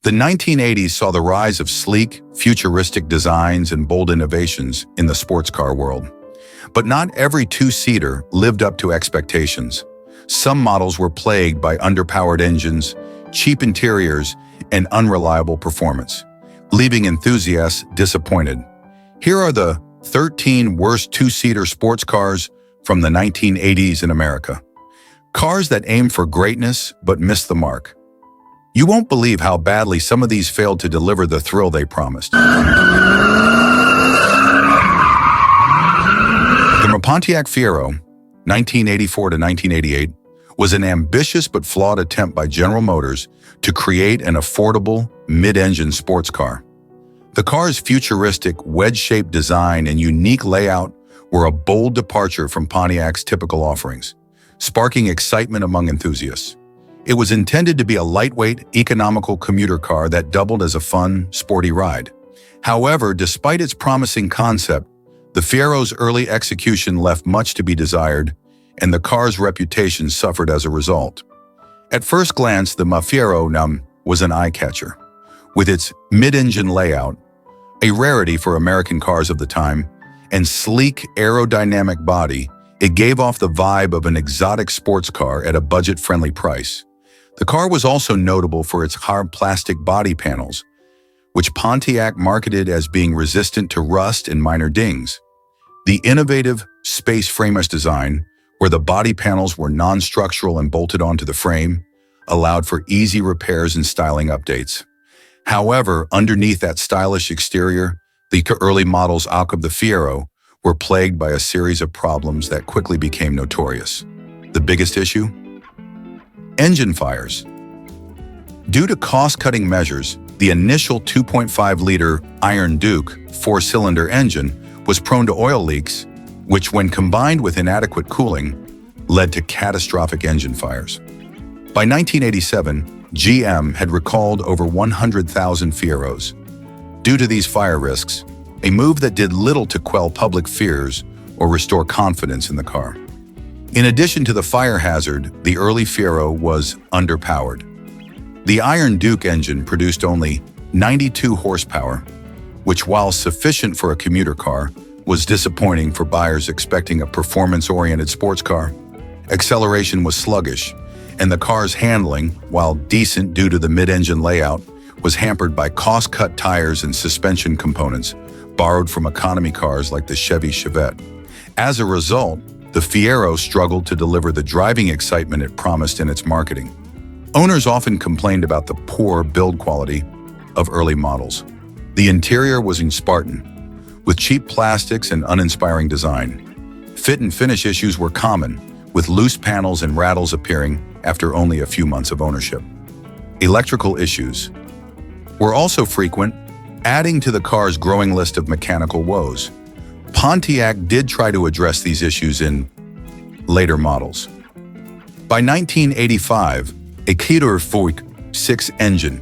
The 1980s saw the rise of sleek, futuristic designs and bold innovations in the sports car world. But not every two-seater lived up to expectations. Some models were plagued by underpowered engines, cheap interiors, and unreliable performance, leaving enthusiasts disappointed. Here are the 13 worst two-seater sports cars from the 1980s in America. Cars that aim for greatness but miss the mark. You won't believe how badly some of these failed to deliver the thrill they promised. The Pontiac Fiero, 1984 to 1988, was an ambitious but flawed attempt by General Motors to create an affordable, mid-engine sports car. The car's futuristic, wedge-shaped design and unique layout were a bold departure from Pontiac's typical offerings, sparking excitement among enthusiasts. It was intended to be a lightweight, economical commuter car that doubled as a fun, sporty ride. However, despite its promising concept, the Fiero's early execution left much to be desired, and the car's reputation suffered as a result. At first glance, the Fiero was an eye-catcher. With its mid-engine layout, a rarity for American cars of the time, and sleek, aerodynamic body, it gave off the vibe of an exotic sports car at a budget-friendly price. The car was also notable for its hard plastic body panels, which Pontiac marketed as being resistant to rust and minor dings. The innovative space framers design, where the body panels were non-structural and bolted onto the frame, allowed for easy repairs and styling updates. However, underneath that stylish exterior, the early models out of the Fiero were plagued by a series of problems that quickly became notorious. The biggest issue? Engine fires. Due to cost-cutting measures, the initial 2.5-liter Iron Duke four-cylinder engine was prone to oil leaks, which, when combined with inadequate cooling, led to catastrophic engine fires. By 1987, GM had recalled over 100,000 Fieros. Due to these fire risks, a move that did little to quell public fears or restore confidence in the car. In addition to the fire hazard, the early Fiero was underpowered. The Iron Duke engine produced only 92 horsepower, which, while sufficient for a commuter car, was disappointing for buyers expecting a performance-oriented sports car. Acceleration was sluggish, and the car's handling, while decent due to the mid-engine layout, was hampered by cost-cut tires and suspension components borrowed from economy cars like the Chevy Chevette. As a result, the Fiero struggled to deliver the driving excitement it promised in its marketing. Owners often complained about the poor build quality of early models. The interior was Spartan, with cheap plastics and uninspiring design. Fit and finish issues were common, with loose panels and rattles appearing after only a few months of ownership. Electrical issues were also frequent, adding to the car's growing list of mechanical woes. Pontiac did try to address these issues in later models. By 1985, a Cadillac V6 engine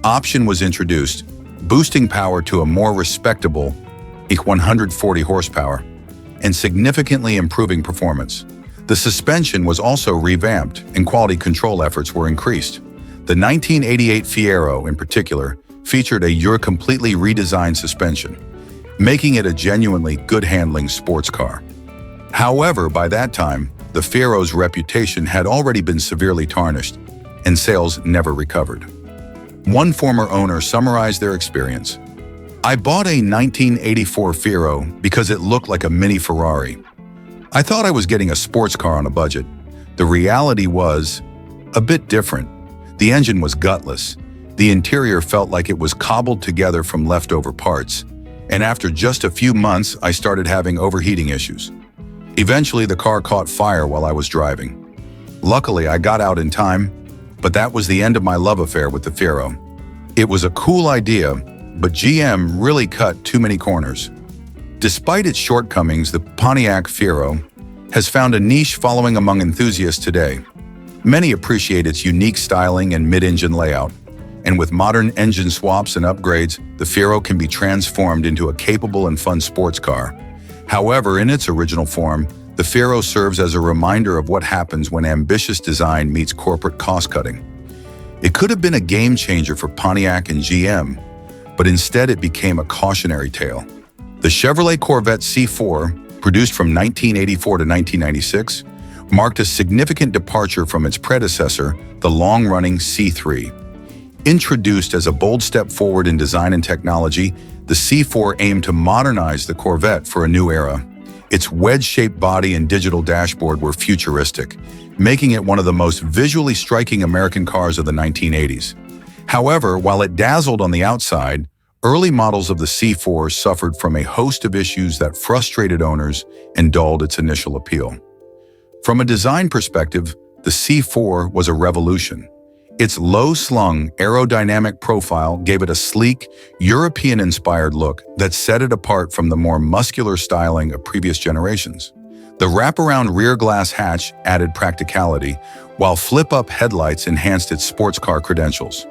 option was introduced, boosting power to a more respectable 140 horsepower and significantly improving performance. The suspension was also revamped and quality control efforts were increased. The 1988 Fiero, in particular, featured a completely redesigned suspension, making it a genuinely good-handling sports car. However, by that time, the Fiero's reputation had already been severely tarnished, and sales never recovered. One former owner summarized their experience. "I bought a 1984 Fiero because it looked like a mini Ferrari. I thought I was getting a sports car on a budget. The reality was a bit different. The engine was gutless. The interior felt like it was cobbled together from leftover parts. And after just a few months, I started having overheating issues. Eventually, the car caught fire while I was driving. Luckily, I got out in time, but that was the end of my love affair with the Fiero. It was a cool idea, but GM really cut too many corners." Despite its shortcomings, the Pontiac Fiero has found a niche following among enthusiasts today. Many appreciate its unique styling and mid-engine layout, and with modern engine swaps and upgrades, the Fiero can be transformed into a capable and fun sports car. However, in its original form, the Fiero serves as a reminder of what happens when ambitious design meets corporate cost-cutting. It could have been a game changer for Pontiac and GM, but instead it became a cautionary tale. The Chevrolet Corvette C4, produced from 1984 to 1996, marked a significant departure from its predecessor, the long-running C3. Introduced as a bold step forward in design and technology, the C4 aimed to modernize the Corvette for a new era. Its wedge-shaped body and digital dashboard were futuristic, making it one of the most visually striking American cars of the 1980s. However, while it dazzled on the outside, early models of the C4 suffered from a host of issues that frustrated owners and dulled its initial appeal. From a design perspective, the C4 was a revolution. Its low-slung, aerodynamic profile gave it a sleek, European-inspired look that set it apart from the more muscular styling of previous generations. The wraparound rear glass hatch added practicality, while flip-up headlights enhanced its sports car credentials.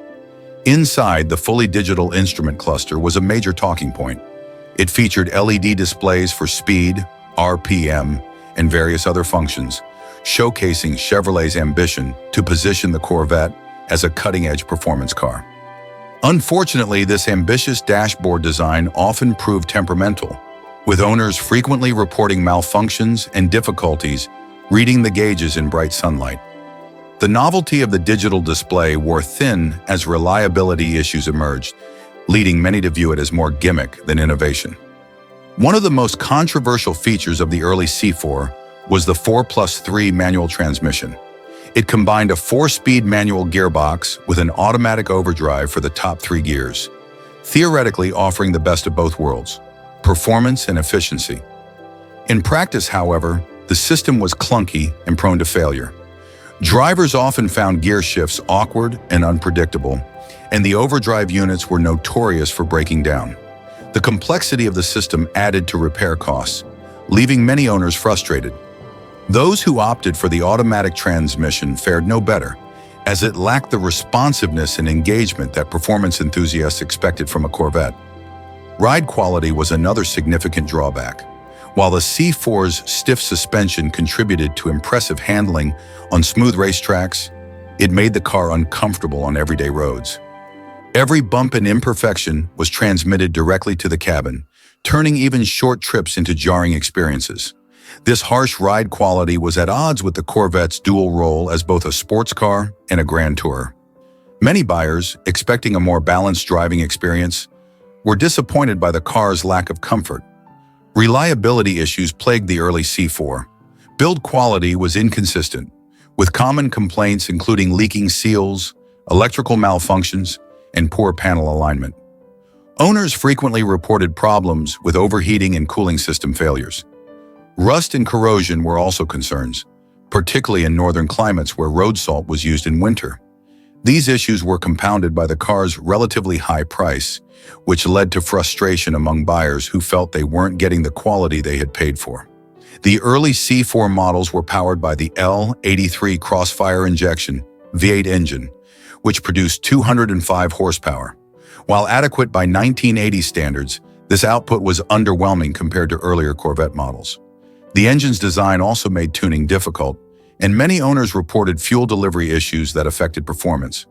Inside, the fully digital instrument cluster was a major talking point. It featured LED displays for speed, RPM, and various other functions, showcasing Chevrolet's ambition to position the Corvette as a cutting-edge performance car. Unfortunately, this ambitious dashboard design often proved temperamental, with owners frequently reporting malfunctions and difficulties reading the gauges in bright sunlight. The novelty of the digital display wore thin as reliability issues emerged, leading many to view it as more gimmick than innovation. One of the most controversial features of the early C4 was the 4+3 manual transmission. It combined a 4-speed manual gearbox with an automatic overdrive for the top 3 gears, theoretically offering the best of both worlds, performance and efficiency. In practice, however, the system was clunky and prone to failure. Drivers often found gear shifts awkward and unpredictable, and the overdrive units were notorious for breaking down. The complexity of the system added to repair costs, leaving many owners frustrated. Those who opted for the automatic transmission fared no better, as it lacked the responsiveness and engagement that performance enthusiasts expected from a Corvette. Ride quality was another significant drawback. While the C4's stiff suspension contributed to impressive handling on smooth racetracks, it made the car uncomfortable on everyday roads. Every bump and imperfection was transmitted directly to the cabin, turning even short trips into jarring experiences. This harsh ride quality was at odds with the Corvette's dual role as both a sports car and a grand tourer. Many buyers, expecting a more balanced driving experience, were disappointed by the car's lack of comfort. Reliability issues plagued the early C4. Build quality was inconsistent, with common complaints including leaking seals, electrical malfunctions, and poor panel alignment. Owners frequently reported problems with overheating and cooling system failures. Rust and corrosion were also concerns, particularly in northern climates where road salt was used in winter. These issues were compounded by the car's relatively high price, which led to frustration among buyers who felt they weren't getting the quality they had paid for. The early C4 models were powered by the L83 Crossfire injection V8 engine, which produced 205 horsepower. While adequate by 1980 standards, this output was underwhelming compared to earlier Corvette models. The engine's design also made tuning difficult, and many owners reported fuel delivery issues that affected performance.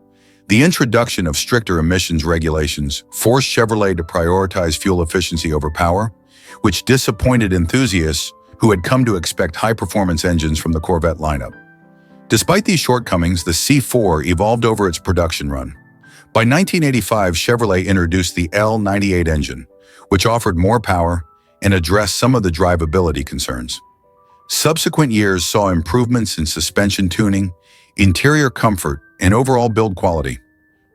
The introduction of stricter emissions regulations forced Chevrolet to prioritize fuel efficiency over power, which disappointed enthusiasts who had come to expect high-performance engines from the Corvette lineup. Despite these shortcomings, the C4 evolved over its production run. By 1985, Chevrolet introduced the L98 engine, which offered more power and addressed some of the drivability concerns. Subsequent years saw improvements in suspension tuning, interior comfort, and overall build quality.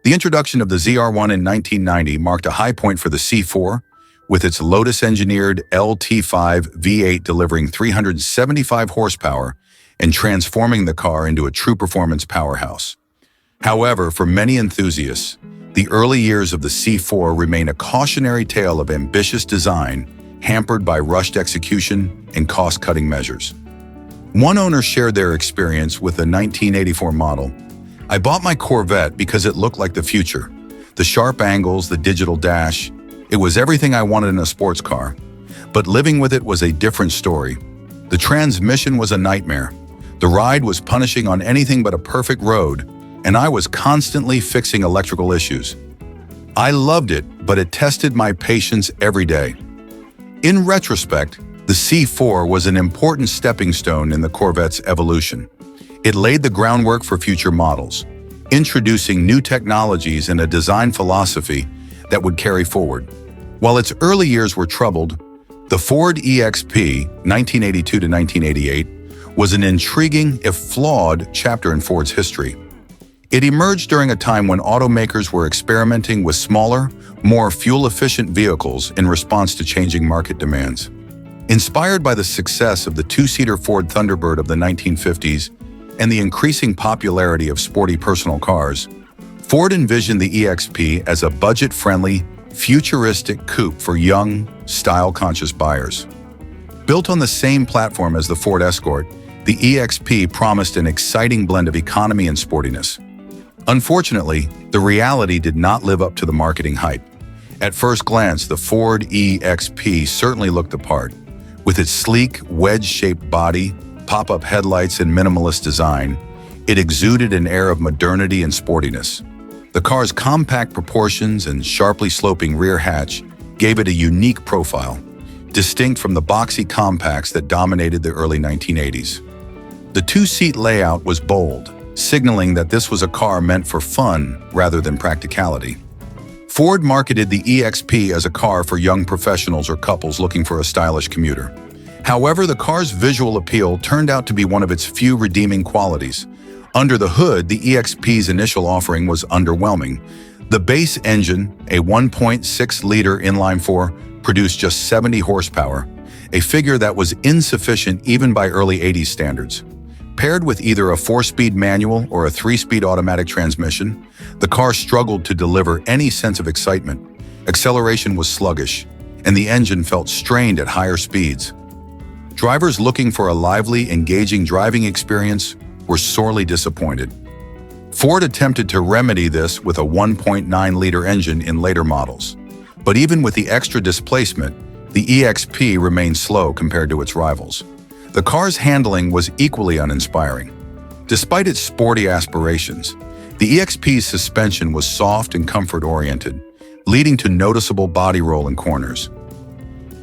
The introduction of the ZR1 in 1990 marked a high point for the C4, with its Lotus-engineered LT5 V8 delivering 375 horsepower and transforming the car into a true performance powerhouse. However, for many enthusiasts, the early years of the C4 remain a cautionary tale of ambitious design hampered by rushed execution and cost-cutting measures. One owner shared their experience with the 1984 model. "I bought my Corvette because it looked like the future. The sharp angles, the digital dash, it was everything I wanted in a sports car. But living with it was a different story. The transmission was a nightmare. The ride was punishing on anything but a perfect road, and I was constantly fixing electrical issues. I loved it, but it tested my patience every day. In retrospect, the C4 was an important stepping stone in the Corvette's evolution. It laid the groundwork for future models, introducing new technologies and a design philosophy that would carry forward. While its early years were troubled, the Ford EXP, 1982 to 1988, was an intriguing, if flawed, chapter in Ford's history. It emerged during a time when automakers were experimenting with smaller, more fuel-efficient vehicles in response to changing market demands. Inspired by the success of the two-seater Ford Thunderbird of the 1950s and the increasing popularity of sporty personal cars, Ford envisioned the EXP as a budget-friendly, futuristic coupe for young, style-conscious buyers. Built on the same platform as the Ford Escort, the EXP promised an exciting blend of economy and sportiness. Unfortunately, the reality did not live up to the marketing hype. At first glance, the Ford EXP certainly looked the part. With its sleek, wedge-shaped body, pop-up headlights, and minimalist design, it exuded an air of modernity and sportiness. The car's compact proportions and sharply sloping rear hatch gave it a unique profile, distinct from the boxy compacts that dominated the early 1980s. The two-seat layout was bold, signaling that this was a car meant for fun rather than practicality. Ford marketed the EXP as a car for young professionals or couples looking for a stylish commuter. However, the car's visual appeal turned out to be one of its few redeeming qualities. Under the hood, the EXP's initial offering was underwhelming. The base engine, a 1.6-liter inline-4, produced just 70 horsepower, a figure that was insufficient even by early 80s standards. Paired with either a 4-speed manual or a 3-speed automatic transmission, the car struggled to deliver any sense of excitement. Acceleration was sluggish, and the engine felt strained at higher speeds. Drivers looking for a lively, engaging driving experience were sorely disappointed. Ford attempted to remedy this with a 1.9-liter engine in later models. But even with the extra displacement, the EXP remained slow compared to its rivals. The car's handling was equally uninspiring. Despite its sporty aspirations, the EXP's suspension was soft and comfort-oriented, leading to noticeable body roll in corners.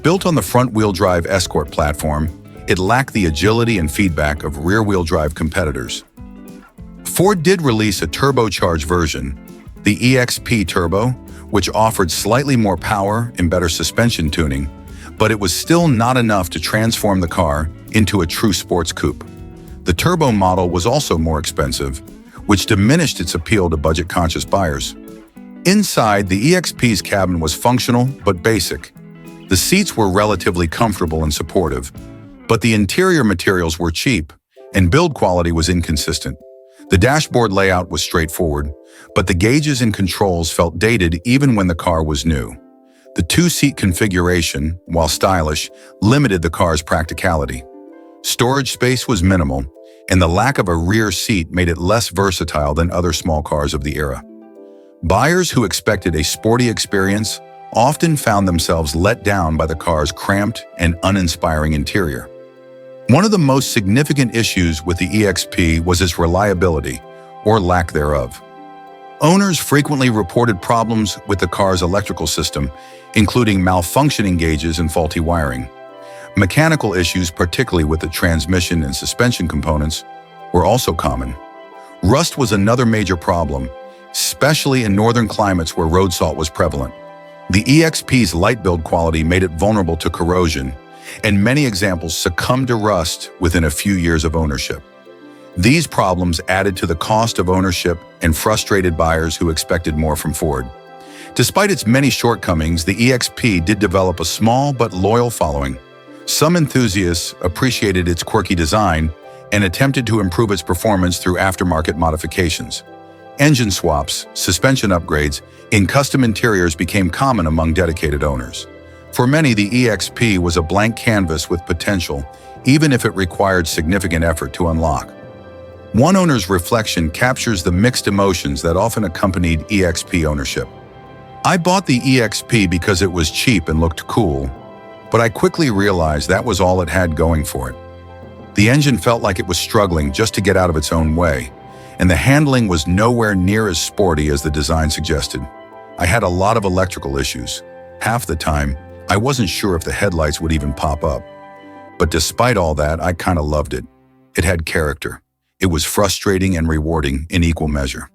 Built on the front-wheel drive Escort platform, it lacked the agility and feedback of rear-wheel drive competitors. Ford did release a turbocharged version, the EXP Turbo, which offered slightly more power and better suspension tuning, but it was still not enough to transform the car into a true sports coupe. The Turbo model was also more expensive, which diminished its appeal to budget-conscious buyers. Inside, the EXP's cabin was functional but basic. The seats were relatively comfortable and supportive, but the interior materials were cheap, and build quality was inconsistent. The dashboard layout was straightforward, but the gauges and controls felt dated even when the car was new. The two-seat configuration, while stylish, limited the car's practicality. Storage space was minimal, and the lack of a rear seat made it less versatile than other small cars of the era. Buyers who expected a sporty experience often found themselves let down by the car's cramped and uninspiring interior. One of the most significant issues with the EXP was its reliability, or lack thereof. Owners frequently reported problems with the car's electrical system, including malfunctioning gauges and faulty wiring. Mechanical issues, particularly with the transmission and suspension components, were also common. Rust was another major problem, especially in northern climates where road salt was prevalent. The EXP's light build quality made it vulnerable to corrosion, and many examples succumbed to rust within a few years of ownership. These problems added to the cost of ownership and frustrated buyers who expected more from Ford. Despite its many shortcomings, the EXP did develop a small but loyal following. Some enthusiasts appreciated its quirky design and attempted to improve its performance through aftermarket modifications. Engine swaps, suspension upgrades, and custom interiors became common among dedicated owners. For many, the EXP was a blank canvas with potential, even if it required significant effort to unlock. One owner's reflection captures the mixed emotions that often accompanied EXP ownership. "I bought the EXP because it was cheap and looked cool, but I quickly realized that was all it had going for it. The engine felt like it was struggling just to get out of its own way, and the handling was nowhere near as sporty as the design suggested. I had a lot of electrical issues. Half the time, I wasn't sure if the headlights would even pop up. But despite all that, I kind of loved it. It had character. It was frustrating and rewarding in equal measure.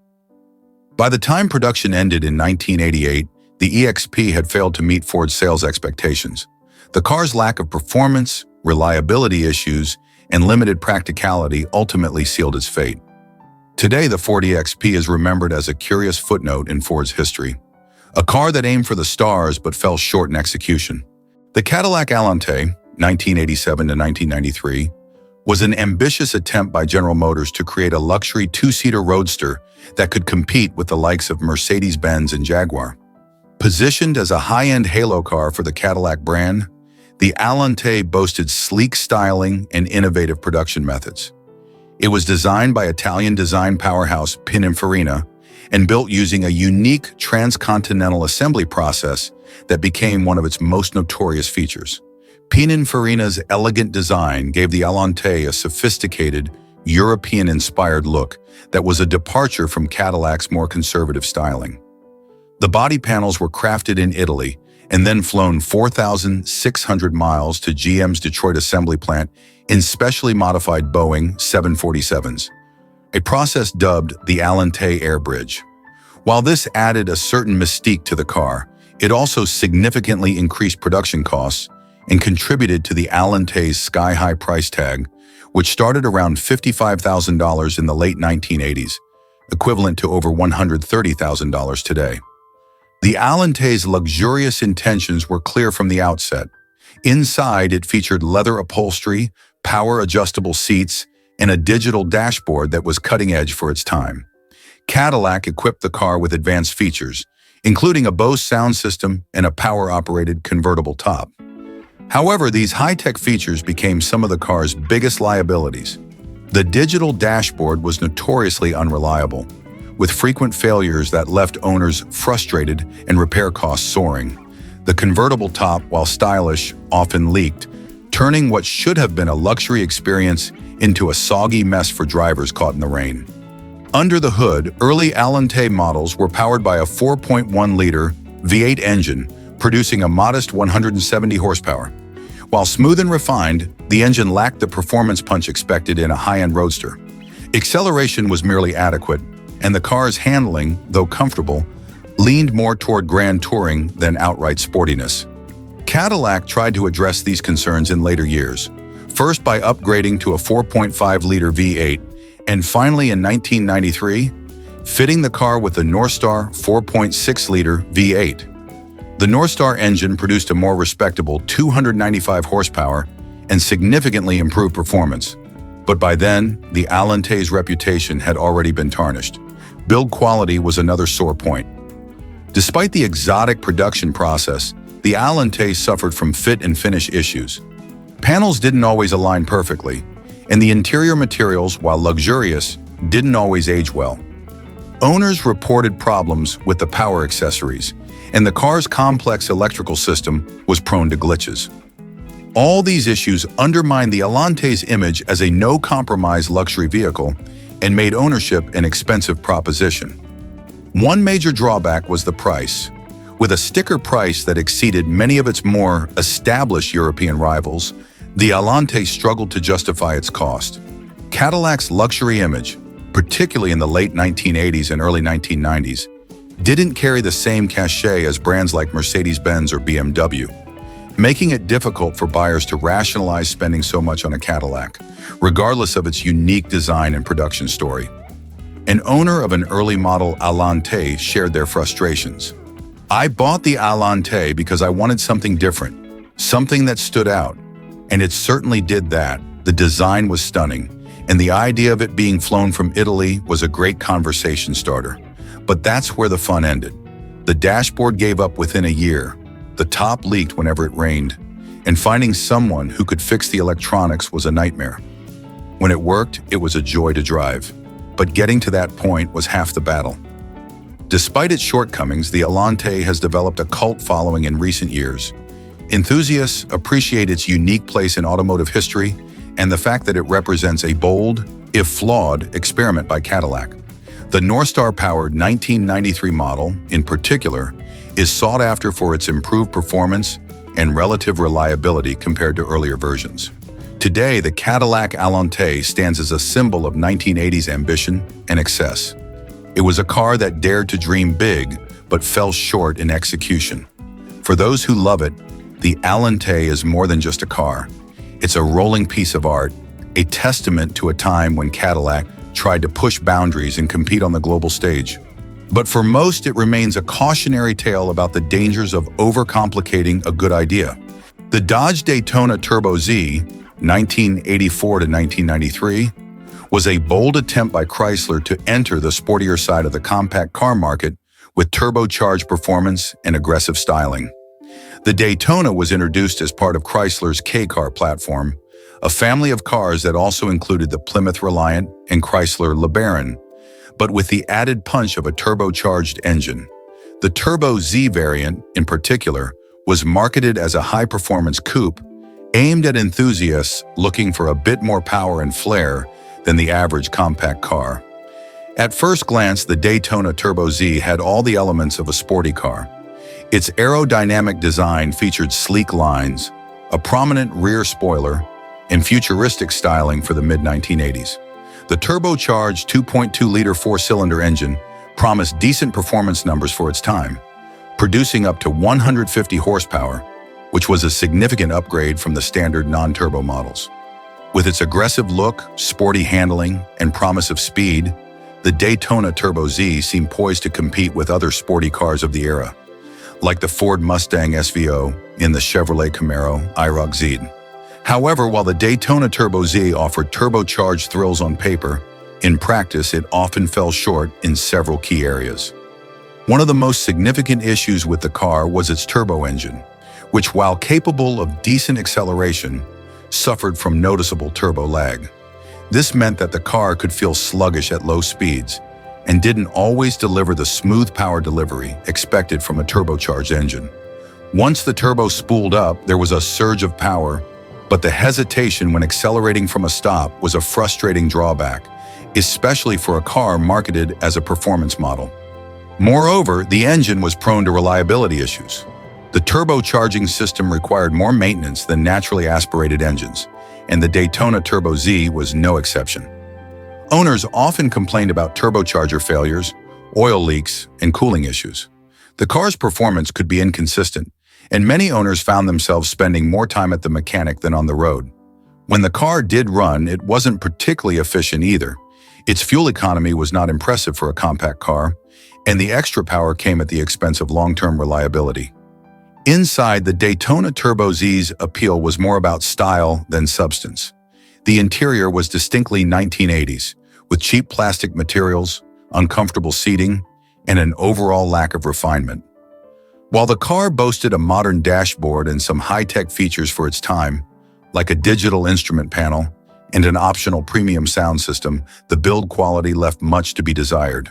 By the time production ended in 1988, the EXP had failed to meet Ford's sales expectations. The car's lack of performance, reliability issues, and limited practicality ultimately sealed its fate. Today, the Ford EXP is remembered as a curious footnote in Ford's history. A car that aimed for the stars but fell short in execution. The Cadillac Allante, 1987 to 1993, was an ambitious attempt by General Motors to create a luxury two-seater roadster that could compete with the likes of Mercedes-Benz and Jaguar. Positioned as a high-end halo car for the Cadillac brand, the Allante boasted sleek styling and innovative production methods. It was designed by Italian design powerhouse Pininfarina and built using a unique transcontinental assembly process that became one of its most notorious features. Pininfarina's elegant design gave the Allante a sophisticated, European-inspired look that was a departure from Cadillac's more conservative styling. The body panels were crafted in Italy and then flown 4,600 miles to GM's Detroit assembly plant in specially modified Boeing 747s, a process dubbed the Allante Air Bridge. While this added a certain mystique to the car, it also significantly increased production costs and contributed to the Allante's sky-high price tag, which started around $55,000 in the late 1980s, equivalent to over $130,000 today. The Allante's luxurious intentions were clear from the outset. Inside, it featured leather upholstery, power-adjustable seats, and a digital dashboard that was cutting-edge for its time. Cadillac equipped the car with advanced features, including a Bose sound system and a power-operated convertible top. However, these high-tech features became some of the car's biggest liabilities. The digital dashboard was notoriously unreliable, with frequent failures that left owners frustrated and repair costs soaring. The convertible top, while stylish, often leaked, turning what should have been a luxury experience into a soggy mess for drivers caught in the rain. Under the hood, early Allante models were powered by a 4.1-liter V8 engine, producing a modest 170 horsepower. While smooth and refined, the engine lacked the performance punch expected in a high-end roadster. Acceleration was merely adequate, and the car's handling, though comfortable, leaned more toward grand touring than outright sportiness. Cadillac tried to address these concerns in later years, first by upgrading to a 4.5-liter V8, and finally in 1993, fitting the car with the Northstar 4.6-liter V8. The Northstar engine produced a more respectable 295 horsepower and significantly improved performance. But by then, the Allante's reputation had already been tarnished. Build quality was another sore point. Despite the exotic production process, the Allante suffered from fit and finish issues. Panels didn't always align perfectly, and the interior materials, while luxurious, didn't always age well. Owners reported problems with the power accessories, and the car's complex electrical system was prone to glitches. All these issues undermined the Allante's image as a no-compromise luxury vehicle and made ownership an expensive proposition. One major drawback was the price. With a sticker price that exceeded many of its more established European rivals, the Allante struggled to justify its cost. Cadillac's luxury image, particularly in the late 1980s and early 1990s, didn't carry the same cachet as brands like Mercedes-Benz or BMW, making it difficult for buyers to rationalize spending so much on a Cadillac, regardless of its unique design and production story. An owner of an early model Allante shared their frustrations. "I bought the Allante because I wanted something different, something that stood out. And it certainly did that. The design was stunning, and the idea of it being flown from Italy was a great conversation starter. But that's where the fun ended. The dashboard gave up within a year. The top leaked whenever it rained, and finding someone who could fix the electronics was a nightmare. When it worked, it was a joy to drive, but getting to that point was half the battle." Despite its shortcomings, the Allante has developed a cult following in recent years. Enthusiasts appreciate its unique place in automotive history and the fact that it represents a bold, if flawed, experiment by Cadillac. The Northstar-powered 1993 model, in particular, is sought after for its improved performance and relative reliability compared to earlier versions. Today, the Cadillac Allante stands as a symbol of 1980s ambition and excess. It was a car that dared to dream big, but fell short in execution. For those who love it, the Allante is more than just a car. It's a rolling piece of art, a testament to a time when Cadillac tried to push boundaries and compete on the global stage. But for most, it remains a cautionary tale about the dangers of overcomplicating a good idea. The Dodge Daytona Turbo Z, 1984 to 1993, was a bold attempt by Chrysler to enter the sportier side of the compact car market with turbocharged performance and aggressive styling. The Daytona was introduced as part of Chrysler's K-Car platform, a family of cars that also included the Plymouth Reliant and Chrysler LeBaron, but with the added punch of a turbocharged engine. The Turbo Z variant, in particular, was marketed as a high-performance coupe aimed at enthusiasts looking for a bit more power and flair than the average compact car. At first glance, the Daytona Turbo Z had all the elements of a sporty car. Its aerodynamic design featured sleek lines, a prominent rear spoiler, and futuristic styling for the mid-1980s. The turbocharged 2.2-liter four-cylinder engine promised decent performance numbers for its time, producing up to 150 horsepower, which was a significant upgrade from the standard non-turbo models. With its aggressive look, sporty handling, and promise of speed, the Daytona Turbo Z seemed poised to compete with other sporty cars of the era, like the Ford Mustang SVO and the Chevrolet Camaro IROC Z. However, while the Daytona Turbo Z offered turbocharged thrills on paper, in practice it often fell short in several key areas. One of the most significant issues with the car was its turbo engine, which, while capable of decent acceleration, suffered from noticeable turbo lag. This meant that the car could feel sluggish at low speeds and didn't always deliver the smooth power delivery expected from a turbocharged engine. Once the turbo spooled up, there was a surge of power, but the hesitation when accelerating from a stop was a frustrating drawback, especially for a car marketed as a performance model. Moreover, the engine was prone to reliability issues. The turbocharging system required more maintenance than naturally aspirated engines, and the Daytona Turbo Z was no exception. Owners often complained about turbocharger failures, oil leaks, and cooling issues. The car's performance could be inconsistent, and many owners found themselves spending more time at the mechanic than on the road. When the car did run, it wasn't particularly efficient either. Its fuel economy was not impressive for a compact car, and the extra power came at the expense of long-term reliability. Inside, the Daytona Turbo Z's appeal was more about style than substance. The interior was distinctly 1980s, with cheap plastic materials, uncomfortable seating, and an overall lack of refinement. While the car boasted a modern dashboard and some high-tech features for its time, like a digital instrument panel and an optional premium sound system, the build quality left much to be desired.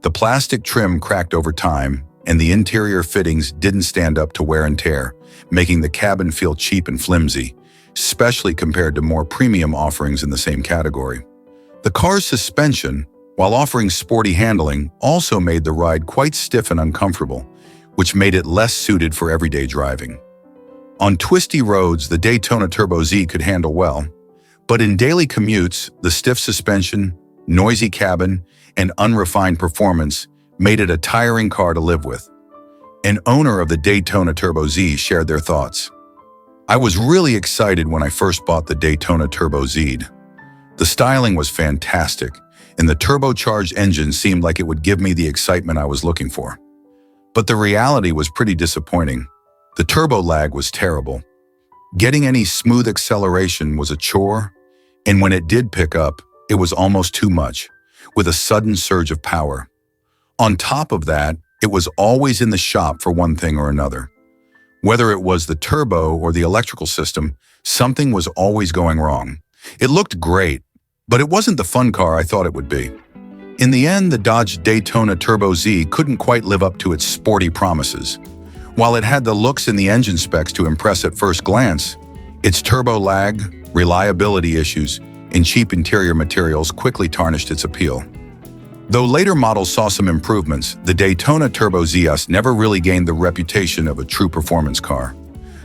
The plastic trim cracked over time, and the interior fittings didn't stand up to wear and tear, making the cabin feel cheap and flimsy, especially compared to more premium offerings in the same category. The car's suspension, while offering sporty handling, also made the ride quite stiff and uncomfortable, which made it less suited for everyday driving. On twisty roads, the Daytona Turbo Z could handle well, but in daily commutes, the stiff suspension, noisy cabin, and unrefined performance made it a tiring car to live with. An owner of the Daytona Turbo Z shared their thoughts. "I was really excited when I first bought the Daytona Turbo Z. The styling was fantastic, and the turbocharged engine seemed like it would give me the excitement I was looking for. But the reality was pretty disappointing. The turbo lag was terrible. Getting any smooth acceleration was a chore, and when it did pick up, it was almost too much, with a sudden surge of power. On top of that, it was always in the shop for one thing or another. Whether it was the turbo or the electrical system, something was always going wrong. It looked great, but it wasn't the fun car I thought it would be." In the end, the Dodge Daytona Turbo Z couldn't quite live up to its sporty promises. While it had the looks and the engine specs to impress at first glance, its turbo lag, reliability issues, and cheap interior materials quickly tarnished its appeal. Though later models saw some improvements, the Daytona Turbo ZS never really gained the reputation of a true performance car.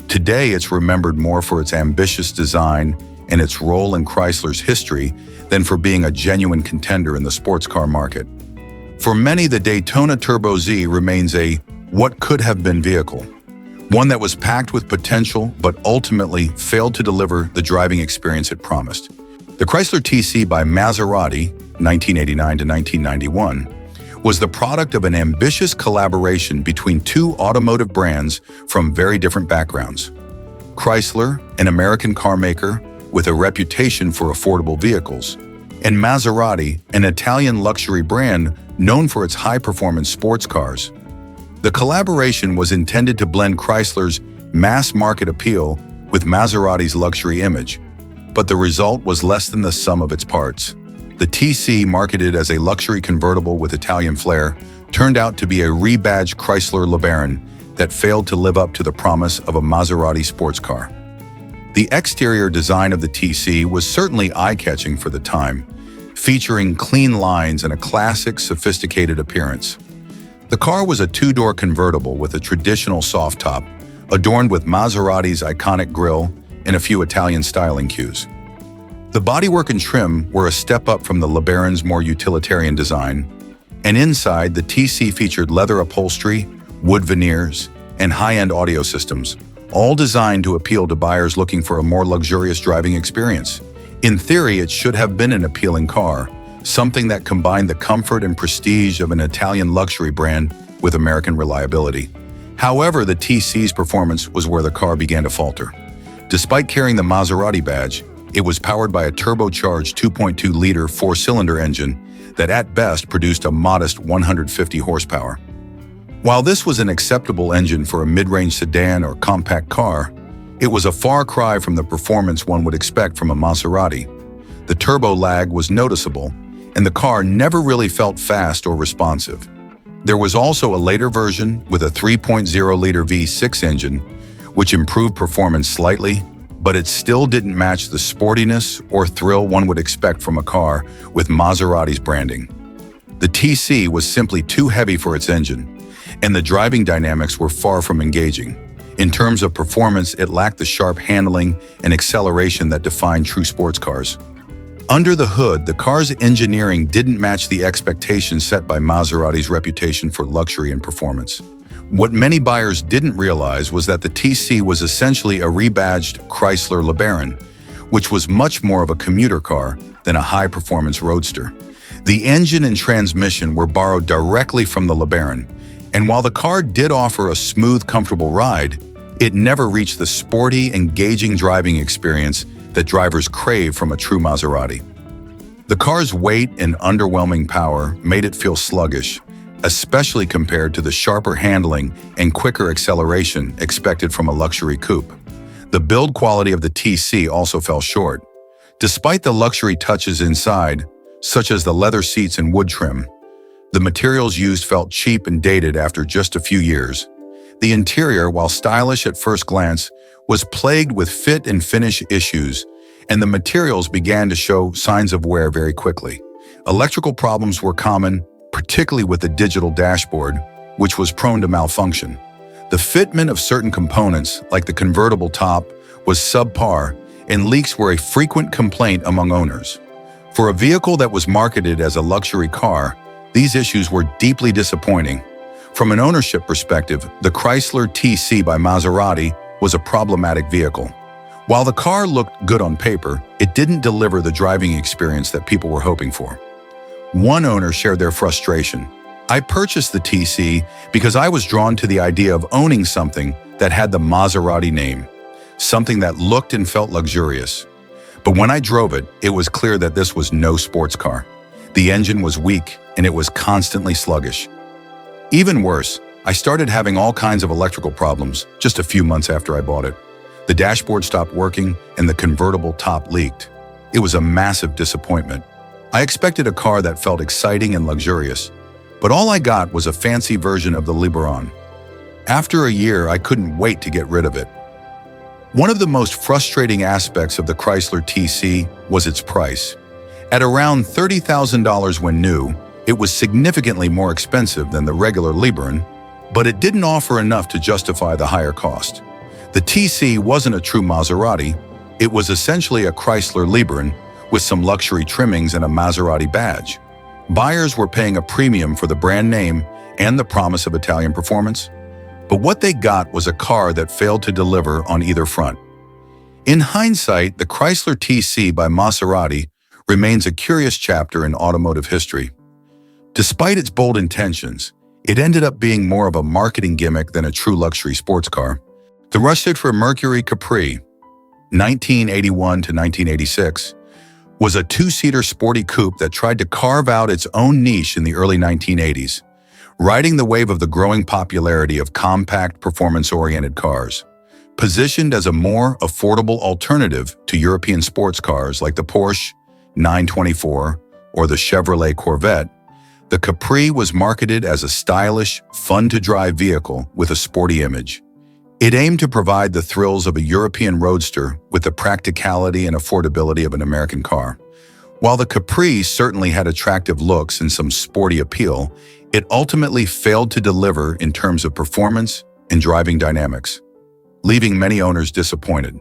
Today, it's remembered more for its ambitious design and its role in Chrysler's history than for being a genuine contender in the sports car market. For many, the Daytona Turbo Z remains a what-could-have-been vehicle, one that was packed with potential but ultimately failed to deliver the driving experience it promised. The Chrysler TC by Maserati, 1989 to 1991, was the product of an ambitious collaboration between two automotive brands from very different backgrounds. Chrysler, an American car maker with a reputation for affordable vehicles, and Maserati, an Italian luxury brand known for its high-performance sports cars. The collaboration was intended to blend Chrysler's mass-market appeal with Maserati's luxury image, but the result was less than the sum of its parts. The TC, marketed as a luxury convertible with Italian flair, turned out to be a rebadged Chrysler LeBaron that failed to live up to the promise of a Maserati sports car. The exterior design of the TC was certainly eye-catching for the time, featuring clean lines and a classic, sophisticated appearance. The car was a two-door convertible with a traditional soft top, adorned with Maserati's iconic grille and a few Italian styling cues. The bodywork and trim were a step up from the LeBaron's more utilitarian design, and inside, the TC featured leather upholstery, wood veneers, and high-end audio systems, all designed to appeal to buyers looking for a more luxurious driving experience. In theory, it should have been an appealing car, something that combined the comfort and prestige of an Italian luxury brand with American reliability. However, the TC's performance was where the car began to falter. Despite carrying the Maserati badge, it was powered by a turbocharged 2.2-liter four-cylinder engine that at best produced a modest 150 horsepower. While this was an acceptable engine for a mid-range sedan or compact car, it was a far cry from the performance one would expect from a Maserati. The turbo lag was noticeable, and the car never really felt fast or responsive. There was also a later version with a 3.0-liter V6 engine, which improved performance slightly, but it still didn't match the sportiness or thrill one would expect from a car with Maserati's branding. The TC was simply too heavy for its engine, and the driving dynamics were far from engaging. In terms of performance, it lacked the sharp handling and acceleration that define true sports cars. Under the hood, the car's engineering didn't match the expectations set by Maserati's reputation for luxury and performance. What many buyers didn't realize was that the TC was essentially a rebadged Chrysler LeBaron, which was much more of a commuter car than a high-performance roadster. The engine and transmission were borrowed directly from the LeBaron, and while the car did offer a smooth, comfortable ride, it never reached the sporty, engaging driving experience that drivers crave from a true Maserati. The car's weight and underwhelming power made it feel sluggish, especially compared to the sharper handling and quicker acceleration expected from a luxury coupe. The build quality of the TC also fell short. Despite the luxury touches inside, such as the leather seats and wood trim, the materials used felt cheap and dated after just a few years. The interior, while stylish at first glance, was plagued with fit and finish issues, and the materials began to show signs of wear very quickly. Electrical problems were common, particularly with the digital dashboard, which was prone to malfunction. The fitment of certain components, like the convertible top, was subpar, and leaks were a frequent complaint among owners. For a vehicle that was marketed as a luxury car, these issues were deeply disappointing. From an ownership perspective, the Chrysler TC by Maserati was a problematic vehicle. While the car looked good on paper, it didn't deliver the driving experience that people were hoping for. One owner shared their frustration. "I purchased the TC because I was drawn to the idea of owning something that had the Maserati name, something that looked and felt luxurious. But when I drove it, it was clear that this was no sports car. The engine was weak, and it was constantly sluggish. Even worse, I started having all kinds of electrical problems just a few months after I bought it. The dashboard stopped working, and the convertible top leaked. It was a massive disappointment. I expected a car that felt exciting and luxurious, but all I got was a fancy version of the LeBaron. After a year, I couldn't wait to get rid of it." One of the most frustrating aspects of the Chrysler TC was its price. At around $30,000 when new, It was significantly more expensive than the regular Liebherr, but it didn't offer enough to justify the higher cost. The TC wasn't a true Maserati. It was essentially a Chrysler Liebherr with some luxury trimmings and a Maserati badge. Buyers were paying a premium for the brand name and the promise of Italian performance, but what they got was a car that failed to deliver on either front. In hindsight, the Chrysler TC by Maserati remains a curious chapter in automotive history. Despite its bold intentions, it ended up being more of a marketing gimmick than a true luxury sports car. The rush for Mercury Capri, 1981 to 1986, was a two-seater sporty coupe that tried to carve out its own niche in the early 1980s, riding the wave of the growing popularity of compact, performance-oriented cars. Positioned as a more affordable alternative to European sports cars like the Porsche 924 or the Chevrolet Corvette, the Capri was marketed as a stylish, fun-to-drive vehicle with a sporty image. It aimed to provide the thrills of a European roadster with the practicality and affordability of an American car. While the Capri certainly had attractive looks and some sporty appeal, it ultimately failed to deliver in terms of performance and driving dynamics, leaving many owners disappointed.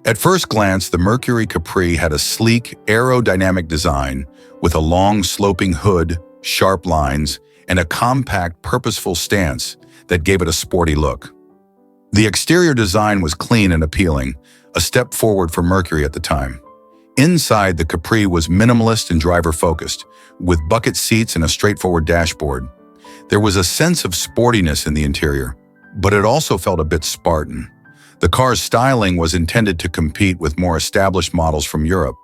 At first glance, the Mercury Capri had a sleek, aerodynamic design with a long, sloping hood, sharp lines, and a compact, purposeful stance that gave it a sporty look. The exterior design was clean and appealing, a step forward for Mercury at the time. Inside, the Capri was minimalist and driver-focused, with bucket seats and a straightforward dashboard. There was a sense of sportiness in the interior, but it also felt a bit Spartan. The car's styling was intended to compete with more established models from Europe.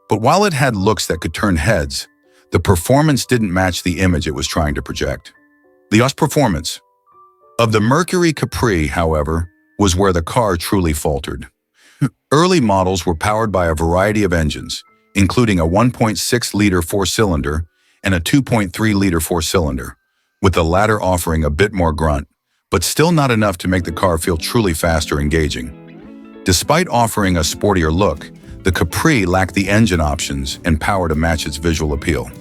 But while it had looks that could turn heads, the performance didn't match the image it was trying to project. The performance of the Mercury Capri, however, was where the car truly faltered. Early models were powered by a variety of engines, including a 1.6-liter four-cylinder and a 2.3-liter four-cylinder, with the latter offering a bit more grunt, but still not enough to make the car feel truly fast or engaging. Despite offering a sportier look, the Capri lacked the engine options and power to match its visual appeal.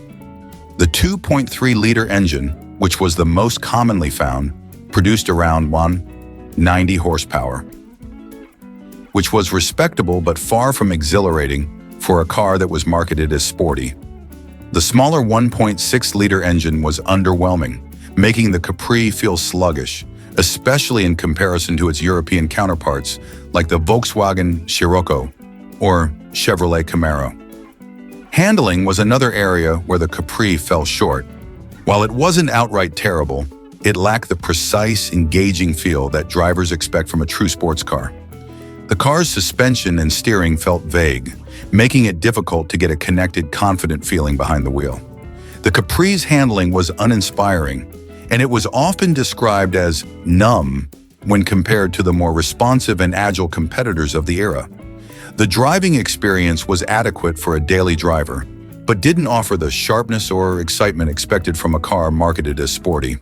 The 2.3-liter engine, which was the most commonly found, produced around 190 horsepower, which was respectable but far from exhilarating for a car that was marketed as sporty. The smaller 1.6-liter engine was underwhelming, making the Capri feel sluggish, especially in comparison to its European counterparts like the Volkswagen Scirocco or Chevrolet Camaro. Handling was another area where the Capri fell short. While it wasn't outright terrible, it lacked the precise, engaging feel that drivers expect from a true sports car. The car's suspension and steering felt vague, making it difficult to get a connected, confident feeling behind the wheel. The Capri's handling was uninspiring, and it was often described as numb when compared to the more responsive and agile competitors of the era. The driving experience was adequate for a daily driver, but didn't offer the sharpness or excitement expected from a car marketed as sporty.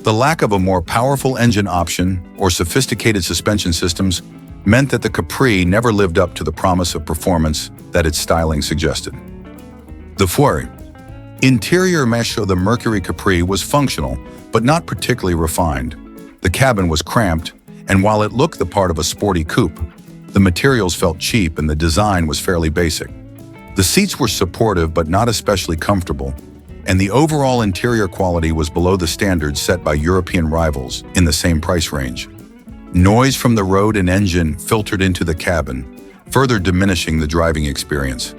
The lack of a more powerful engine option or sophisticated suspension systems meant that the Capri never lived up to the promise of performance that its styling suggested. The interior mesh of the Mercury Capri was functional, but not particularly refined. The cabin was cramped, and while it looked the part of a sporty coupe, the materials felt cheap and the design was fairly basic. The seats were supportive but not especially comfortable, and the overall interior quality was below the standards set by European rivals in the same price range. Noise from the road and engine filtered into the cabin, further diminishing the driving experience.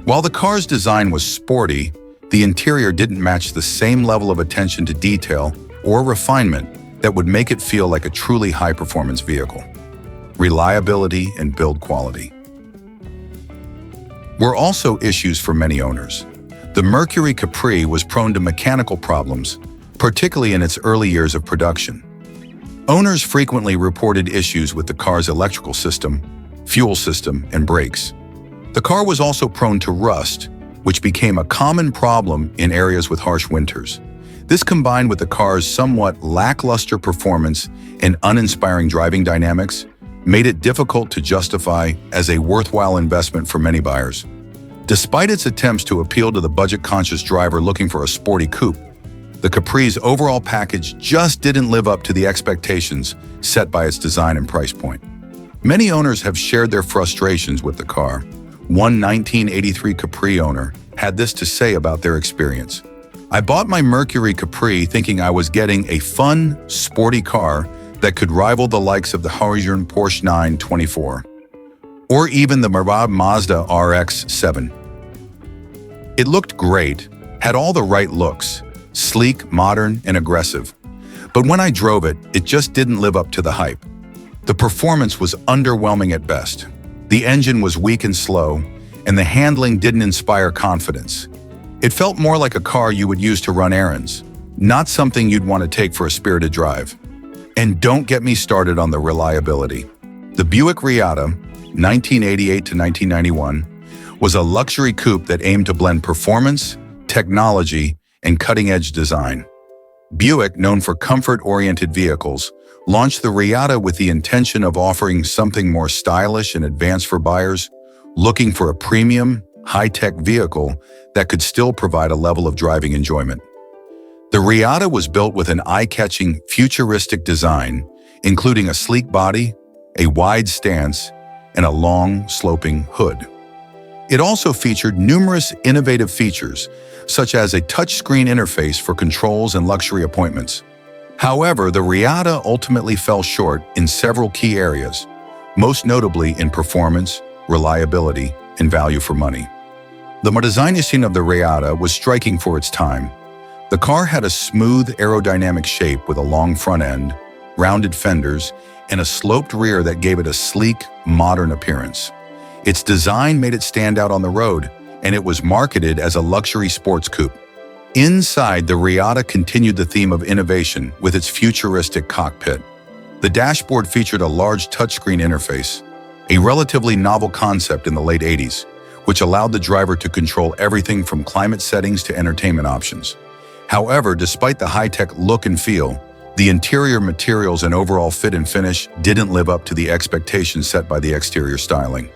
While the car's design was sporty, the interior didn't match the same level of attention to detail or refinement that would make it feel like a truly high-performance vehicle. Reliability and build quality were also issues for many owners. The Mercury Capri was prone to mechanical problems, particularly in its early years of production. Owners frequently reported issues with the car's electrical system, fuel system, and brakes. The car was also prone to rust, which became a common problem in areas with harsh winters. This, combined with the car's somewhat lackluster performance and uninspiring driving dynamics, made it difficult to justify as a worthwhile investment for many buyers. Despite its attempts to appeal to the budget-conscious driver looking for a sporty coupe, the Capri's overall package just didn't live up to the expectations set by its design and price point. Many owners have shared their frustrations with the car. One 1983 Capri owner had this to say about their experience. "I bought my Mercury Capri thinking I was getting a fun, sporty car that could rival the likes of the Hurricane Porsche 924, or even the Maserati Mazda RX-7. It looked great, had all the right looks, sleek, modern, and aggressive. But when I drove it, it just didn't live up to the hype. The performance was underwhelming at best. The engine was weak and slow, and the handling didn't inspire confidence. It felt more like a car you would use to run errands, not something you'd want to take for a spirited drive." And don't get me started on the reliability. The Buick Reatta, 1988 to 1991, was a luxury coupe that aimed to blend performance, technology, and cutting-edge design. Buick, known for comfort-oriented vehicles, launched the Reatta with the intention of offering something more stylish and advanced for buyers looking for a premium, high-tech vehicle that could still provide a level of driving enjoyment. The Reatta was built with an eye-catching, futuristic design, including a sleek body, a wide stance, and a long, sloping hood. It also featured numerous innovative features, such as a touchscreen interface for controls and luxury appointments. However, the Reatta ultimately fell short in several key areas, most notably in performance, reliability, and value for money. The design of the Reatta was striking for its time. The car had a smooth aerodynamic shape with a long front end, rounded fenders, and a sloped rear that gave it a sleek, modern appearance. Its design made it stand out on the road, and it was marketed as a luxury sports coupe. Inside, the Reatta continued the theme of innovation with its futuristic cockpit. The dashboard featured a large touchscreen interface, a relatively novel concept in the late 80s, which allowed the driver to control everything from climate settings to entertainment options. However, despite the high-tech look and feel, the interior materials and overall fit and finish didn't live up to the expectations set by the exterior styling.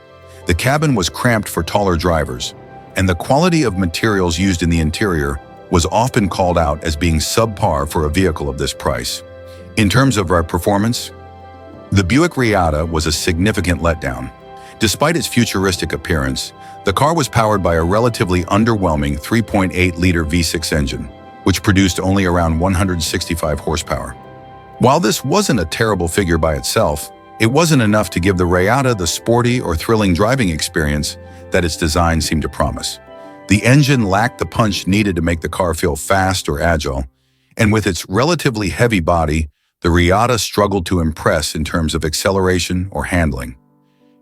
The cabin was cramped for taller drivers, and the quality of materials used in the interior was often called out as being subpar for a vehicle of this price. In terms of performance, the Buick Reatta was a significant letdown. Despite its futuristic appearance, the car was powered by a relatively underwhelming 3.8-liter V6 engine, which produced only around 165 horsepower. While this wasn't a terrible figure by itself, it wasn't enough to give the Reatta the sporty or thrilling driving experience that its design seemed to promise. The engine lacked the punch needed to make the car feel fast or agile, and with its relatively heavy body, the Reatta struggled to impress in terms of acceleration or handling.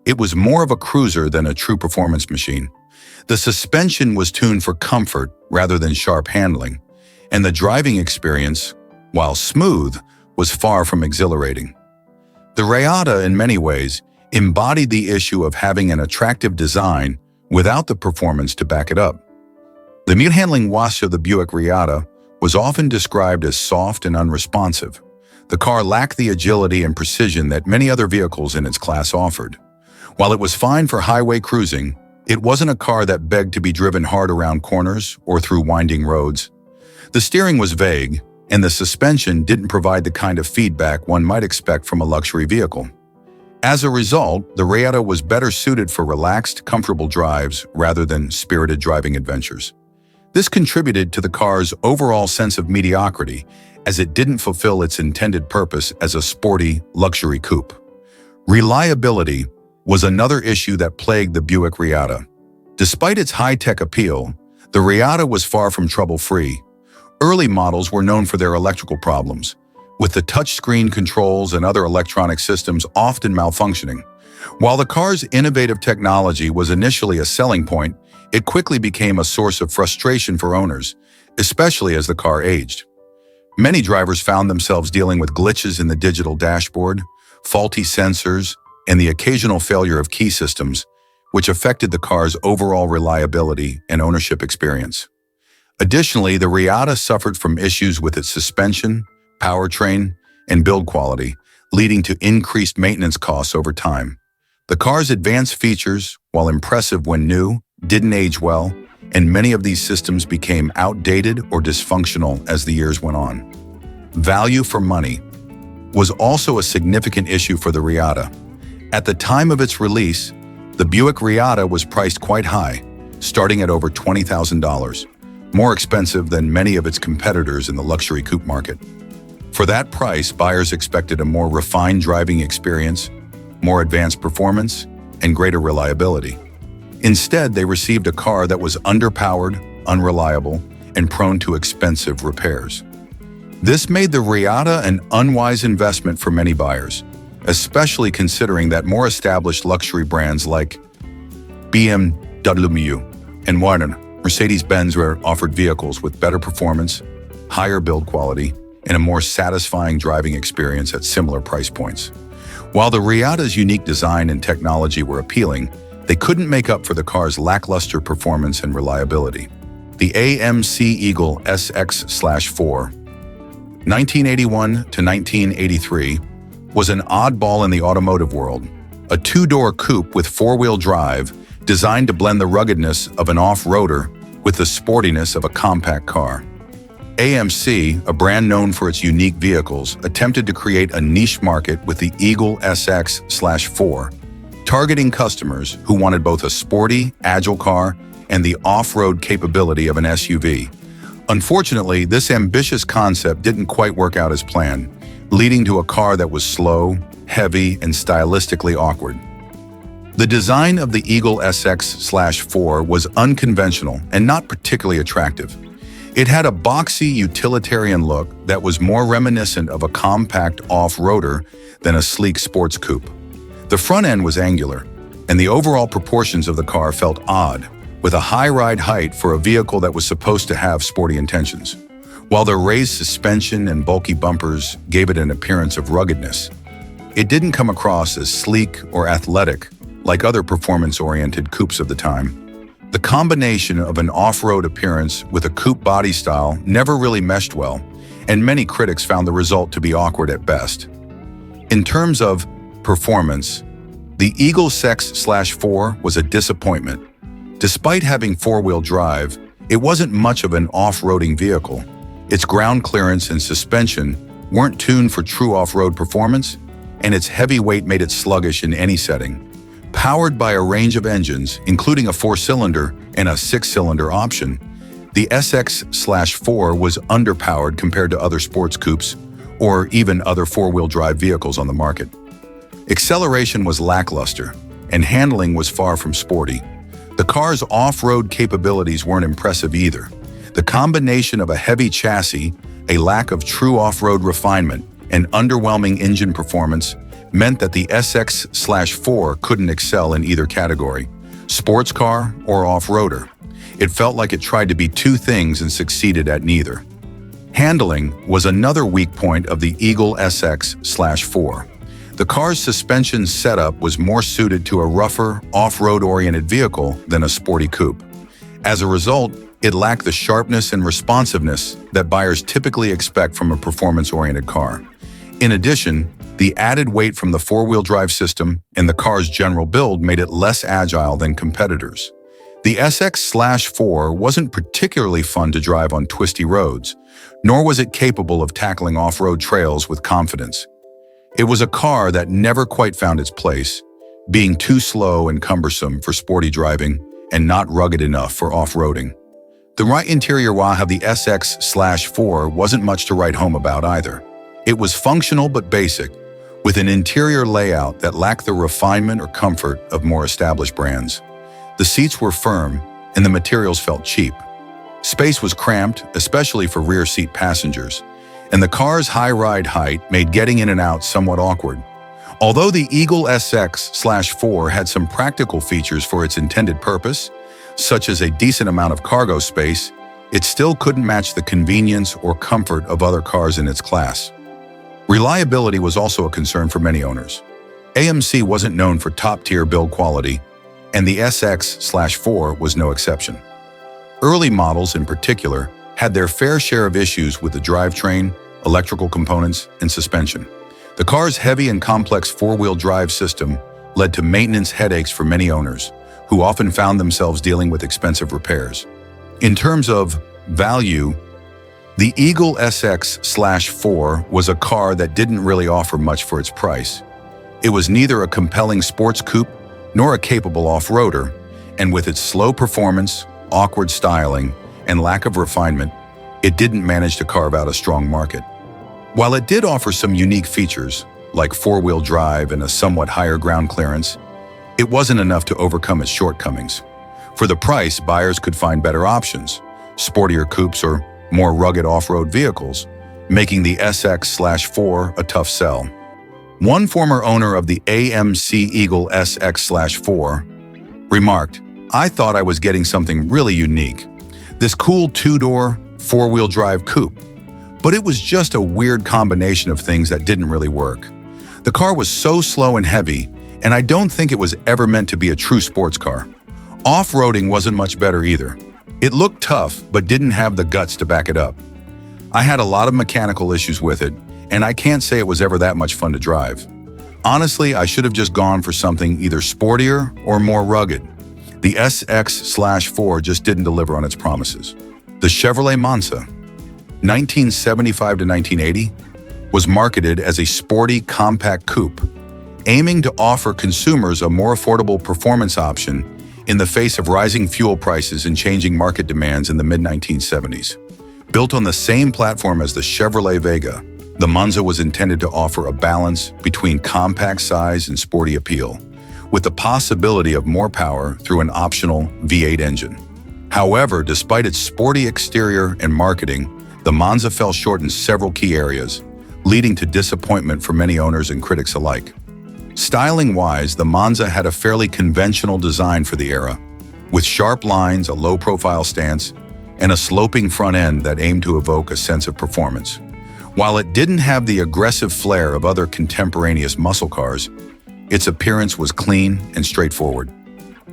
It was more of a cruiser than a true performance machine. The suspension was tuned for comfort rather than sharp handling, and the driving experience, while smooth, was far from exhilarating. The Reatta, in many ways, embodied the issue of having an attractive design without the performance to back it up. The mute-handling wash of the Buick Reatta was often described as soft and unresponsive. The car lacked the agility and precision that many other vehicles in its class offered. While it was fine for highway cruising, it wasn't a car that begged to be driven hard around corners or through winding roads. The steering was vague, and the suspension didn't provide the kind of feedback one might expect from a luxury vehicle. As a result, the Reatta was better suited for relaxed, comfortable drives rather than spirited driving adventures. This contributed to the car's overall sense of mediocrity, as it didn't fulfill its intended purpose as a sporty, luxury coupe. Reliability was another issue that plagued the Buick Reatta. Despite its high-tech appeal, the Reatta was far from trouble-free. Early models were known for their electrical problems, with the touchscreen controls and other electronic systems often malfunctioning. While the car's innovative technology was initially a selling point, it quickly became a source of frustration for owners, especially as the car aged. Many drivers found themselves dealing with glitches in the digital dashboard, faulty sensors, and the occasional failure of key systems, which affected the car's overall reliability and ownership experience. Additionally, the Reatta suffered from issues with its suspension, powertrain, and build quality, leading to increased maintenance costs over time. The car's advanced features, while impressive when new, didn't age well, and many of these systems became outdated or dysfunctional as the years went on. Value for money was also a significant issue for the Reatta. At the time of its release, the Buick Reatta was priced quite high, starting at over $20,000, more expensive than many of its competitors in the luxury coupe market. For that price, buyers expected a more refined driving experience, more advanced performance, and greater reliability. Instead, they received a car that was underpowered, unreliable, and prone to expensive repairs. This made the Reatta an unwise investment for many buyers, especially considering that more established luxury brands like BMW and Mercedes-Benz were offered vehicles with better performance, higher build quality, and a more satisfying driving experience at similar price points. While the Reatta's unique design and technology were appealing, they couldn't make up for the car's lackluster performance and reliability. The AMC Eagle SX/4, 1981 to 1983, was an oddball in the automotive world, a two-door coupe with four-wheel drive designed to blend the ruggedness of an off-roader with the sportiness of a compact car. AMC, a brand known for its unique vehicles, attempted to create a niche market with the Eagle SX/4, targeting customers who wanted both a sporty, agile car and the off-road capability of an SUV. Unfortunately, this ambitious concept didn't quite work out as planned, leading to a car that was slow, heavy, and stylistically awkward. The design of the Eagle SX/4 was unconventional and not particularly attractive. It had a boxy utilitarian look that was more reminiscent of a compact off-roader than a sleek sports coupe. The front end was angular, and the overall proportions of the car felt odd, with a high ride height for a vehicle that was supposed to have sporty intentions. While the raised suspension and bulky bumpers gave it an appearance of ruggedness, it didn't come across as sleek or athletic like other performance-oriented coupes of the time. The combination of an off-road appearance with a coupe body style never really meshed well, and many critics found the result to be awkward at best. In terms of performance, the Eagle SX/4 was a disappointment. Despite having four-wheel drive, it wasn't much of an off-roading vehicle. Its ground clearance and suspension weren't tuned for true off-road performance, and its heavy weight made it sluggish in any setting. Powered by a range of engines, including a four-cylinder and a six-cylinder option, the SX/4 was underpowered compared to other sports coupes or even other four-wheel drive vehicles on the market. Acceleration was lackluster, and handling was far from sporty. The car's off-road capabilities weren't impressive either. The combination of a heavy chassis, a lack of true off-road refinement, and underwhelming engine performance meant that the SX/4 couldn't excel in either category, sports car or off-roader. It felt like it tried to be two things and succeeded at neither. Handling was another weak point of the Eagle SX/4. The car's suspension setup was more suited to a rougher, off-road-oriented vehicle than a sporty coupe. As a result, it lacked the sharpness and responsiveness that buyers typically expect from a performance-oriented car. In addition, the added weight from the four-wheel drive system and the car's general build made it less agile than competitors. The SX/4 wasn't particularly fun to drive on twisty roads, nor was it capable of tackling off-road trails with confidence. It was a car that never quite found its place, being too slow and cumbersome for sporty driving and not rugged enough for off-roading. The right interior of the SX/4 wasn't much to write home about either. It was functional but basic, with an interior layout that lacked the refinement or comfort of more established brands. The seats were firm, and the materials felt cheap. Space was cramped, especially for rear seat passengers, and the car's high ride height made getting in and out somewhat awkward. Although the Eagle SX/4 had some practical features for its intended purpose, such as a decent amount of cargo space, it still couldn't match the convenience or comfort of other cars in its class. Reliability was also a concern for many owners. AMC wasn't known for top-tier build quality, and the SX/4 was no exception. Early models, in particular, had their fair share of issues with the drivetrain, electrical components, and suspension. The car's heavy and complex four-wheel drive system led to maintenance headaches for many owners, who often found themselves dealing with expensive repairs. In terms of value, the Eagle SX/4 was a car that didn't really offer much for its price. It was neither a compelling sports coupe nor a capable off-roader, and with its slow performance, awkward styling, and lack of refinement, it didn't manage to carve out a strong market. While it did offer some unique features, like four-wheel drive and a somewhat higher ground clearance, it wasn't enough to overcome its shortcomings. For the price, buyers could find better options, sportier coupes or more rugged off-road vehicles, making the SX/4 a tough sell. One former owner of the AMC Eagle SX/4 remarked, "I thought I was getting something really unique. This cool two-door, four-wheel drive coupe. But it was just a weird combination of things that didn't really work. The car was so slow and heavy, and I don't think it was ever meant to be a true sports car. Off-roading wasn't much better either. It looked tough, but didn't have the guts to back it up. I had a lot of mechanical issues with it, and I can't say it was ever that much fun to drive. Honestly, I should have just gone for something either sportier or more rugged. The SX/4 just didn't deliver on its promises." The Chevrolet Monza, 1975 to 1980, was marketed as a sporty, compact coupe, aiming to offer consumers a more affordable performance option in the face of rising fuel prices and changing market demands in the mid-1970s. Built on the same platform as the Chevrolet Vega, the Monza was intended to offer a balance between compact size and sporty appeal, with the possibility of more power through an optional V8 engine. However, despite its sporty exterior and marketing, the Monza fell short in several key areas, leading to disappointment for many owners and critics alike. Styling-wise, the Monza had a fairly conventional design for the era, with sharp lines, a low-profile stance, and a sloping front end that aimed to evoke a sense of performance. While it didn't have the aggressive flair of other contemporaneous muscle cars, its appearance was clean and straightforward.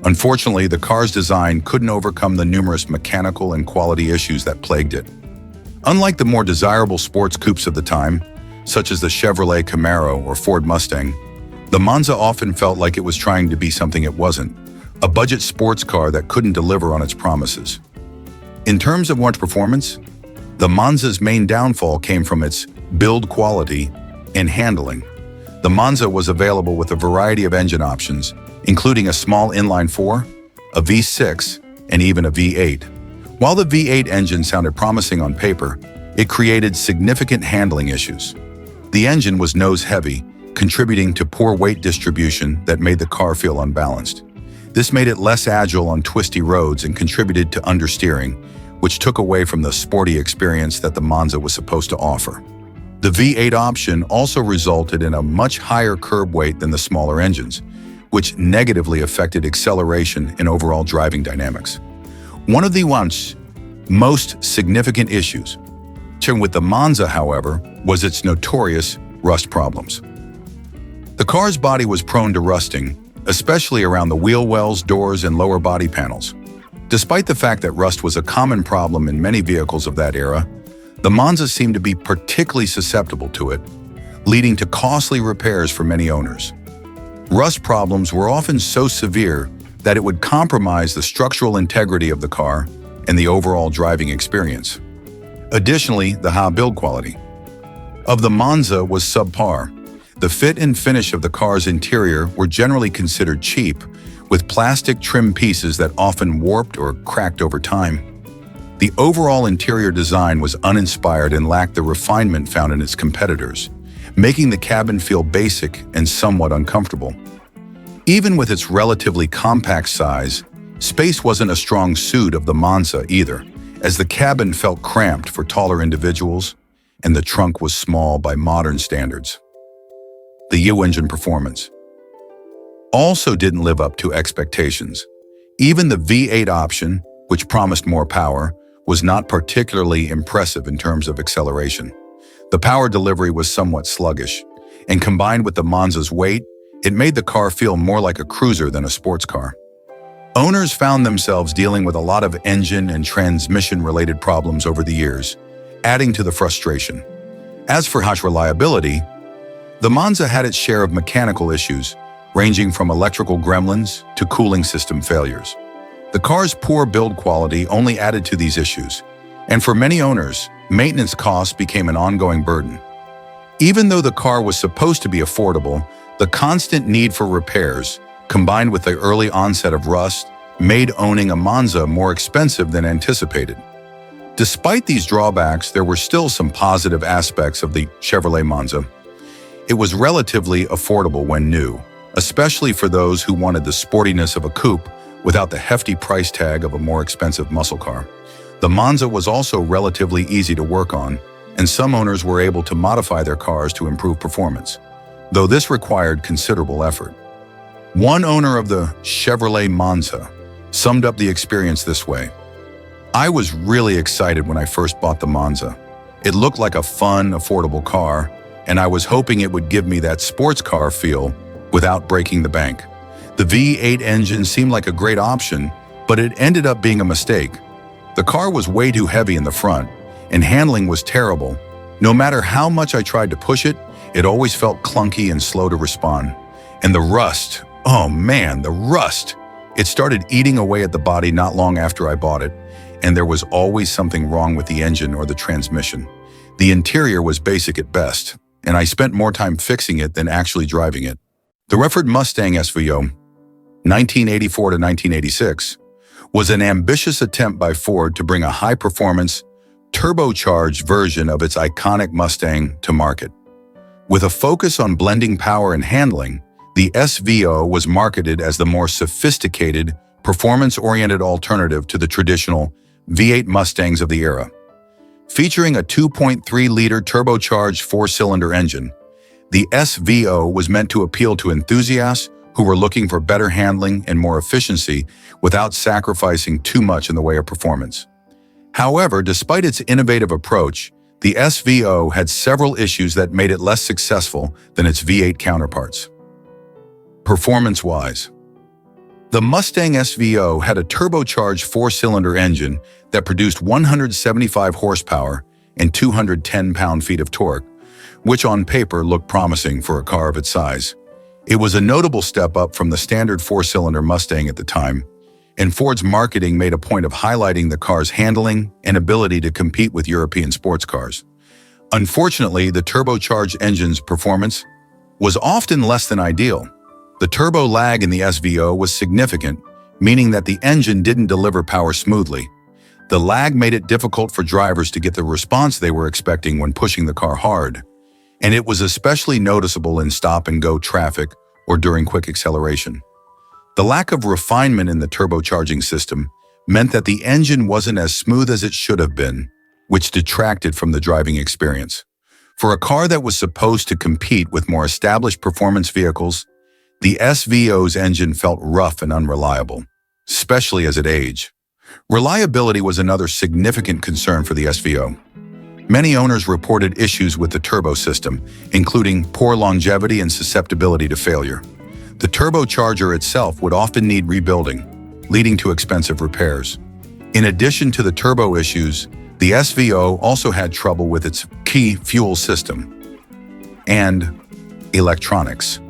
Unfortunately, the car's design couldn't overcome the numerous mechanical and quality issues that plagued it. Unlike the more desirable sports coupes of the time, such as the Chevrolet Camaro or Ford Mustang, the Monza often felt like it was trying to be something it wasn't, a budget sports car that couldn't deliver on its promises. In terms of warranty performance, the Monza's main downfall came from its build quality and handling. The Monza was available with a variety of engine options, including a small inline-4, a V6, and even a V8. While the V8 engine sounded promising on paper, it created significant handling issues. The engine was nose-heavy, contributing to poor weight distribution that made the car feel unbalanced. This made it less agile on twisty roads and contributed to understeering, which took away from the sporty experience that the Monza was supposed to offer. The V8 option also resulted in a much higher curb weight than the smaller engines, which negatively affected acceleration and overall driving dynamics. One of the most significant issues with the Monza, however, was its notorious rust problems. The car's body was prone to rusting, especially around the wheel wells, doors, and lower body panels. Despite the fact that rust was a common problem in many vehicles of that era, the Monza seemed to be particularly susceptible to it, leading to costly repairs for many owners. Rust problems were often so severe that it would compromise the structural integrity of the car and the overall driving experience. Additionally, the high build quality of the Monza was subpar. The fit and finish of the car's interior were generally considered cheap, with plastic trim pieces that often warped or cracked over time. The overall interior design was uninspired and lacked the refinement found in its competitors, making the cabin feel basic and somewhat uncomfortable. Even with its relatively compact size, space wasn't a strong suit of the Monza either, as the cabin felt cramped for taller individuals and the trunk was small by modern standards. The U-engine performance also didn't live up to expectations. Even the V8 option, which promised more power, was not particularly impressive in terms of acceleration. The power delivery was somewhat sluggish, and combined with the Monza's weight, it made the car feel more like a cruiser than a sports car. Owners found themselves dealing with a lot of engine and transmission-related problems over the years, adding to the frustration. As for reliability, the Monza had its share of mechanical issues, ranging from electrical gremlins to cooling system failures. The car's poor build quality only added to these issues, and for many owners, maintenance costs became an ongoing burden. Even though the car was supposed to be affordable, the constant need for repairs, combined with the early onset of rust, made owning a Monza more expensive than anticipated. Despite these drawbacks, there were still some positive aspects of the Chevrolet Monza. It was relatively affordable when new, especially for those who wanted the sportiness of a coupe without the hefty price tag of a more expensive muscle car. The Monza was also relatively easy to work on, and some owners were able to modify their cars to improve performance, though this required considerable effort. One owner of the Chevrolet Monza summed up the experience this way: "I was really excited when I first bought the Monza. It looked like a fun, affordable car, and I was hoping it would give me that sports car feel without breaking the bank. The V8 engine seemed like a great option, but it ended up being a mistake. The car was way too heavy in the front, and handling was terrible. No matter how much I tried to push it, it always felt clunky and slow to respond. And the rust, oh man, the rust! It started eating away at the body not long after I bought it, and there was always something wrong with the engine or the transmission. The interior was basic at best, and I spent more time fixing it than actually driving it." The referred Mustang SVO, 1984 to 1986, was an ambitious attempt by Ford to bring a high-performance, turbocharged version of its iconic Mustang to market. With a focus on blending power and handling, the SVO was marketed as the more sophisticated, performance-oriented alternative to the traditional V8 Mustangs of the era. Featuring a 2.3-liter turbocharged four-cylinder engine, the SVO was meant to appeal to enthusiasts who were looking for better handling and more efficiency without sacrificing too much in the way of performance. However, despite its innovative approach, the SVO had several issues that made it less successful than its V8 counterparts. Performance-wise, the Mustang SVO had a turbocharged four-cylinder engine that produced 175 horsepower and 210 pound-feet of torque, which on paper looked promising for a car of its size. It was a notable step up from the standard four-cylinder Mustang at the time, and Ford's marketing made a point of highlighting the car's handling and ability to compete with European sports cars. Unfortunately, the turbocharged engine's performance was often less than ideal. The turbo lag in the SVO was significant, meaning that the engine didn't deliver power smoothly. The lag made it difficult for drivers to get the response they were expecting when pushing the car hard, and it was especially noticeable in stop-and-go traffic or during quick acceleration. The lack of refinement in the turbocharging system meant that the engine wasn't as smooth as it should have been, which detracted from the driving experience. For a car that was supposed to compete with more established performance vehicles, the SVO's engine felt rough and unreliable, especially as it aged. Reliability was another significant concern for the SVO. Many owners reported issues with the turbo system, including poor longevity and susceptibility to failure. The turbocharger itself would often need rebuilding, leading to expensive repairs. In addition to the turbo issues, the SVO also had trouble with its key fuel system and electronics,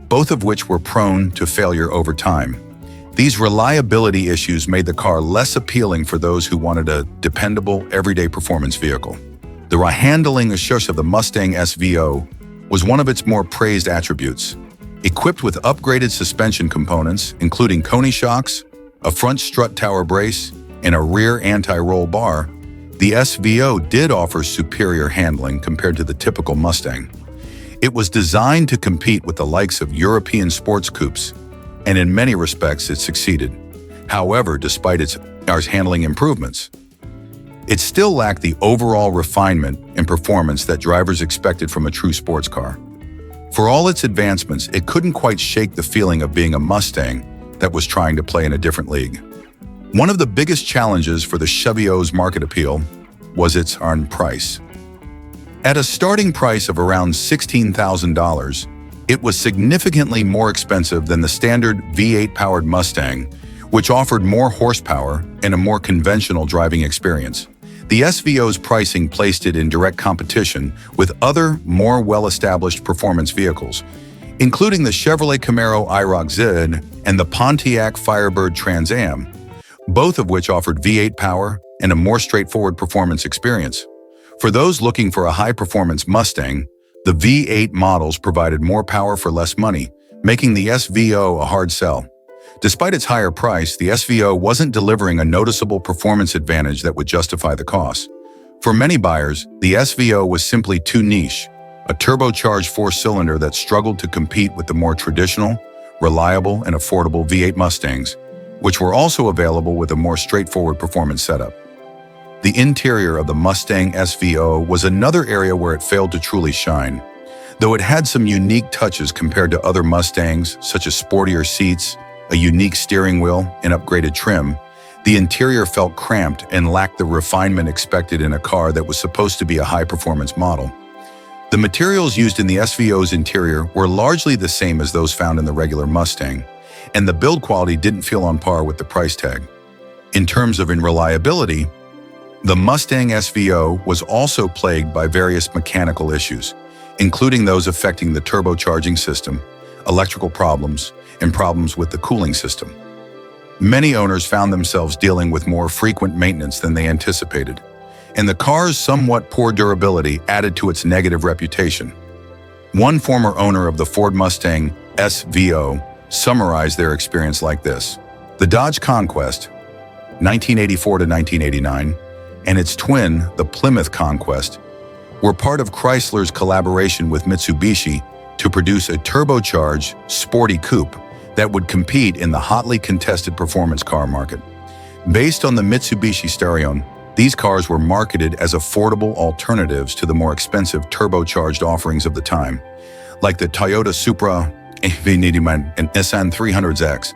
both of which were prone to failure over time. These reliability issues made the car less appealing for those who wanted a dependable, everyday performance vehicle. The handling assurance of the Mustang SVO was one of its more praised attributes. Equipped with upgraded suspension components, including Coney shocks, a front strut tower brace, and a rear anti-roll bar, the SVO did offer superior handling compared to the typical Mustang. It was designed to compete with the likes of European sports coupes, and in many respects it succeeded. However, despite its handling improvements, it still lacked the overall refinement and performance that drivers expected from a true sports car. For all its advancements, it couldn't quite shake the feeling of being a Mustang that was trying to play in a different league. One of the biggest challenges for the SVO's market appeal was its price. At a starting price of around $16,000, it was significantly more expensive than the standard V8-powered Mustang, which offered more horsepower and a more conventional driving experience. The SVO's pricing placed it in direct competition with other, more well-established performance vehicles. including the Chevrolet Camaro IROC ZID and the Pontiac Firebird Trans Am, both of which offered V8 power and a more straightforward performance experience. For those looking for a high-performance Mustang, the V8 models provided more power for less money, making the SVO a hard sell. Despite its higher price, the SVO wasn't delivering a noticeable performance advantage that would justify the cost. For many buyers, the SVO was simply too niche, a turbocharged four-cylinder that struggled to compete with the more traditional, reliable, and affordable V8 Mustangs, which were also available with a more straightforward performance setup. The interior of the Mustang SVO was another area where it failed to truly shine. Though it had some unique touches compared to other Mustangs, such as sportier seats, a unique steering wheel, and upgraded trim, the interior felt cramped and lacked the refinement expected in a car that was supposed to be a high-performance model. The materials used in the SVO's interior were largely the same as those found in the regular Mustang, and the build quality didn't feel on par with the price tag. In terms of reliability, the Mustang SVO was also plagued by various mechanical issues, including those affecting the turbocharging system, electrical problems, and problems with the cooling system. Many owners found themselves dealing with more frequent maintenance than they anticipated, and the car's somewhat poor durability added to its negative reputation. One former owner of the Ford Mustang SVO summarized their experience like this: the Dodge Conquest, 1984 to 1989, and its twin, the Plymouth Conquest, were part of Chrysler's collaboration with Mitsubishi to produce a turbocharged, sporty coupe that would compete in the hotly contested performance car market. Based on the Mitsubishi Starion, these cars were marketed as affordable alternatives to the more expensive turbocharged offerings of the time, like the Toyota Supra, AV90 and Nissan 300X.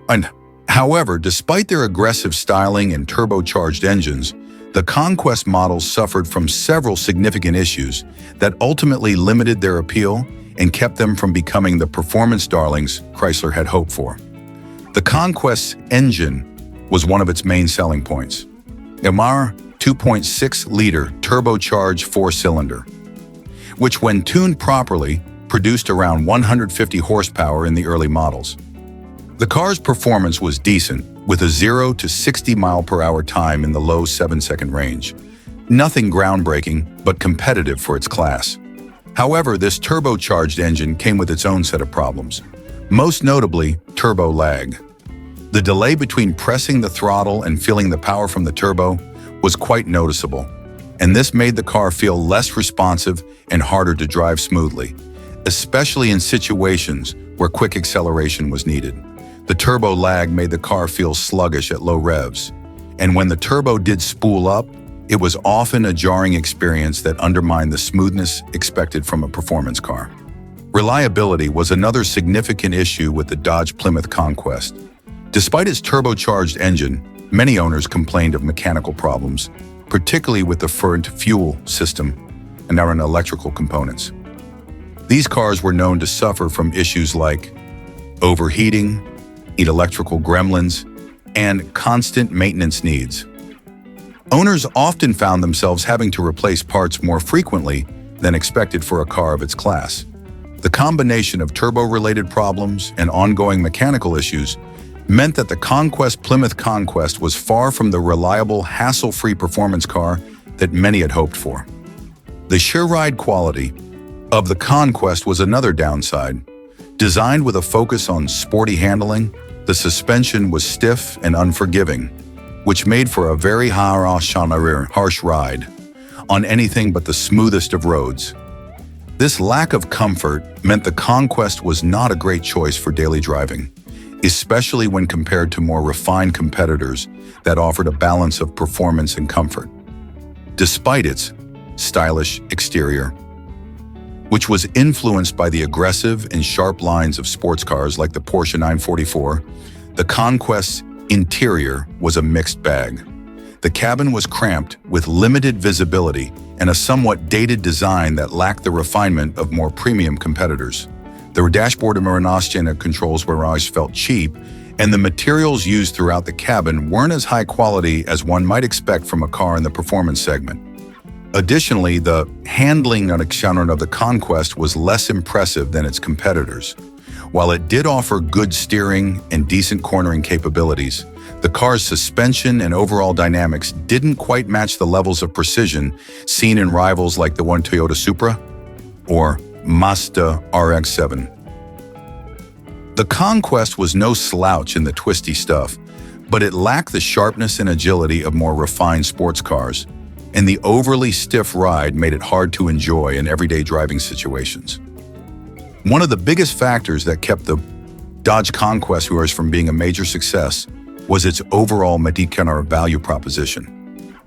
And however, despite their aggressive styling and turbocharged engines, the Conquest models suffered from several significant issues that ultimately limited their appeal and kept them from becoming the performance darlings Chrysler had hoped for. The Conquest's engine was one of its main selling points. A 2.6-liter turbocharged four-cylinder, which when tuned properly, produced around 150 horsepower in the early models. The car's performance was decent, with a 0 to 60 mile/hour time in the low 7-second range. Nothing groundbreaking, but competitive for its class. However, this turbocharged engine came with its own set of problems, most notably turbo lag. The delay between pressing the throttle and feeling the power from the turbo was quite noticeable, and this made the car feel less responsive and harder to drive smoothly, especially in situations where quick acceleration was needed. The turbo lag made the car feel sluggish at low revs, and when the turbo did spool up, it was often a jarring experience that undermined the smoothness expected from a performance car. Reliability was another significant issue with the Dodge Plymouth Conquest. Despite its turbocharged engine, many owners complained of mechanical problems, particularly with the burnt fuel system and our electrical components. These cars were known to suffer from issues like overheating, electrical gremlins, and constant maintenance needs. Owners often found themselves having to replace parts more frequently than expected for a car of its class. The combination of turbo-related problems and ongoing mechanical issues meant that the Plymouth Conquest was far from the reliable, hassle-free performance car that many had hoped for. The sure ride quality of the Conquest was another downside. Designed with a focus on sporty handling, the suspension was stiff and unforgiving, which made for a very harsh ride on anything but the smoothest of roads. This lack of comfort meant the Conquest was not a great choice for daily driving, especially when compared to more refined competitors that offered a balance of performance and comfort. Despite its stylish exterior, which was influenced by the aggressive and sharp lines of sports cars like the Porsche 944, the Conquest's interior was a mixed bag. The cabin was cramped with limited visibility and a somewhat dated design that lacked the refinement of more premium competitors. The dashboard and controls were always felt cheap, and the materials used throughout the cabin weren't as high quality as one might expect from a car in the performance segment. Additionally, the handling on of the Conquest was less impressive than its competitors. While it did offer good steering and decent cornering capabilities, the car's suspension and overall dynamics didn't quite match the levels of precision seen in rivals like the one Toyota Supra or Mazda RX-7. The Conquest was no slouch in the twisty stuff, but it lacked the sharpness and agility of more refined sports cars, and the overly stiff ride made it hard to enjoy in everyday driving situations. One of the biggest factors that kept the Dodge Conquest from being a major success was its overall value proposition.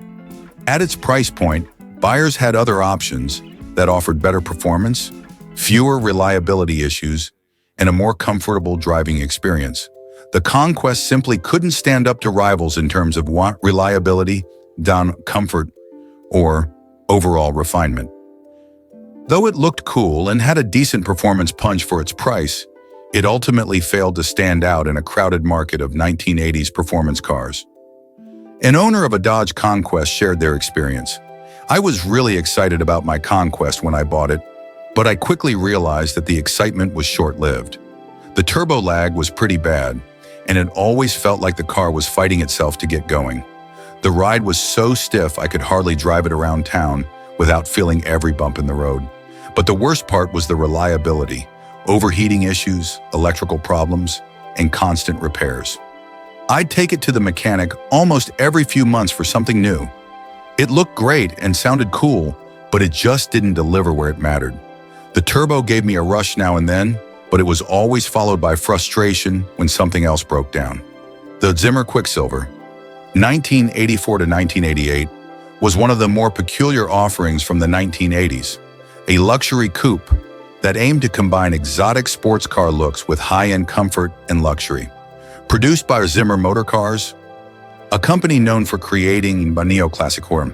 At its price point, buyers had other options that offered better performance, fewer reliability issues, and a more comfortable driving experience. The Conquest simply couldn't stand up to rivals in terms of reliability, comfort, or overall refinement. Though it looked cool and had a decent performance punch for its price, it ultimately failed to stand out in a crowded market of 1980s performance cars. An owner of a Dodge Conquest shared their experience. "I was really excited about my Conquest when I bought it, but I quickly realized that the excitement was short-lived. The turbo lag was pretty bad, and it always felt like the car was fighting itself to get going. The ride was so stiff I could hardly drive it around town without feeling every bump in the road. But the worst part was the reliability, overheating issues, electrical problems, and constant repairs. I'd take it to the mechanic almost every few months for something new. It looked great and sounded cool, but it just didn't deliver where it mattered. The turbo gave me a rush now and then, but it was always followed by frustration when something else broke down." The Zimmer Quicksilver, 1984 to 1988, was one of the more peculiar offerings from the 1980s, a luxury coupe that aimed to combine exotic sports car looks with high-end comfort and luxury. Produced by Zimmer Motor Cars, a company known for creating neoclassic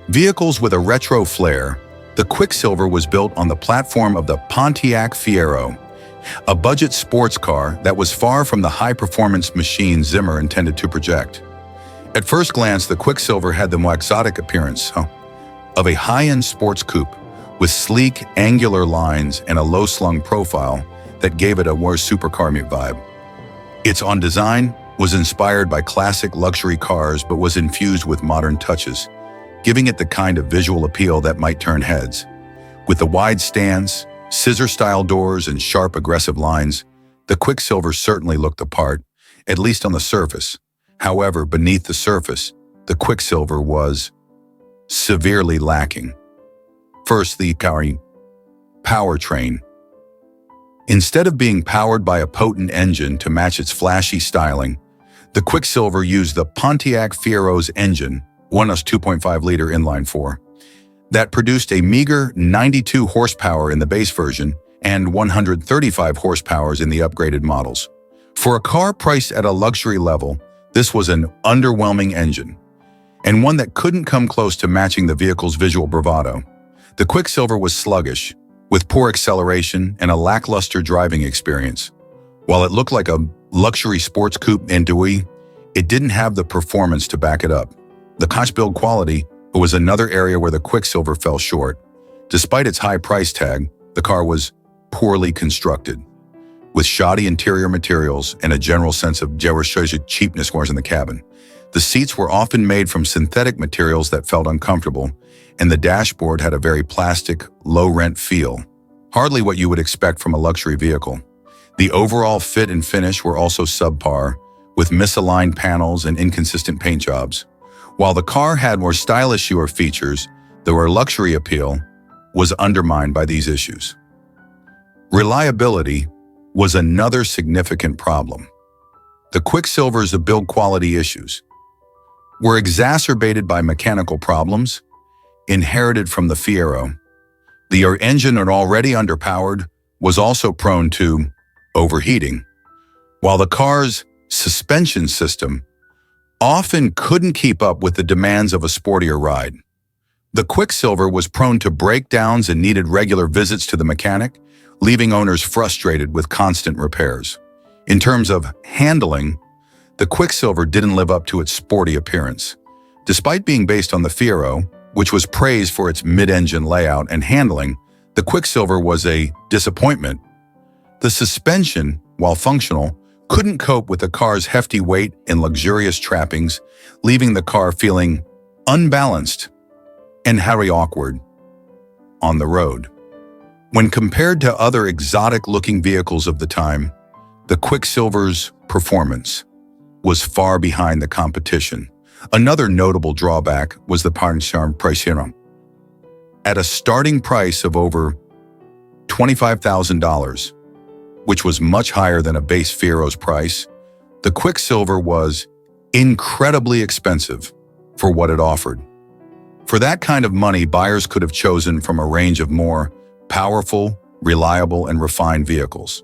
vehicles with a retro flair, the Quicksilver was built on the platform of the Pontiac Fiero, a budget sports car that was far from the high-performance machine Zimmer intended to project. At first glance, the Quicksilver had the more exotic appearance of a high-end sports coupe with sleek, angular lines and a low-slung profile that gave it a more supercar vibe. Its design was inspired by classic luxury cars but was infused with modern touches, giving it the kind of visual appeal that might turn heads. With the wide stance, scissor-style doors, and sharp, aggressive lines, the Quicksilver certainly looked the part, at least on the surface. However, beneath the surface, the Quicksilver was severely lacking. First, the powertrain. Instead of being powered by a potent engine to match its flashy styling, the Quicksilver used the Pontiac Fiero's engine, 2.5-liter inline-4, that produced a meager 92 horsepower in the base version and 135 horsepower in the upgraded models. For a car priced at a luxury level, this was an underwhelming engine, and one that couldn't come close to matching the vehicle's visual bravado. The Quicksilver was sluggish, with poor acceleration and a lackluster driving experience. While it looked like a luxury sports coupe endui, it didn't have the performance to back it up. The cost build quality was another area where the Quicksilver fell short. Despite its high price tag, the car was poorly constructed, with shoddy interior materials and a general sense of cheapness in the cabin. The seats were often made from synthetic materials that felt uncomfortable, and the dashboard had a very plastic, low-rent feel, hardly what you would expect from a luxury vehicle. The overall fit and finish were also subpar, with misaligned panels and inconsistent paint jobs. While the car had more stylish features, the luxury appeal was undermined by these issues. Reliability was another significant problem. The Quicksilver's build quality issues were exacerbated by mechanical problems inherited from the Fiero. The engine, already underpowered, was also prone to overheating, while the car's suspension system often couldn't keep up with the demands of a sportier ride. The Quicksilver was prone to breakdowns and needed regular visits to the mechanic, leaving owners frustrated with constant repairs. In terms of handling, the Quicksilver didn't live up to its sporty appearance. Despite being based on the Fiero, which was praised for its mid-engine layout and handling, the Quicksilver was a disappointment. The suspension, while functional, couldn't cope with the car's hefty weight and luxurious trappings, leaving the car feeling unbalanced and very awkward on the road. When compared to other exotic-looking vehicles of the time, the Quicksilver's performance was far behind the competition. Another notable drawback was the Pontiac Fiero. At a starting price of over $25,000, which was much higher than a base Fiero's price, the Quicksilver was incredibly expensive for what it offered. For that kind of money, buyers could have chosen from a range of more powerful, reliable, and refined vehicles,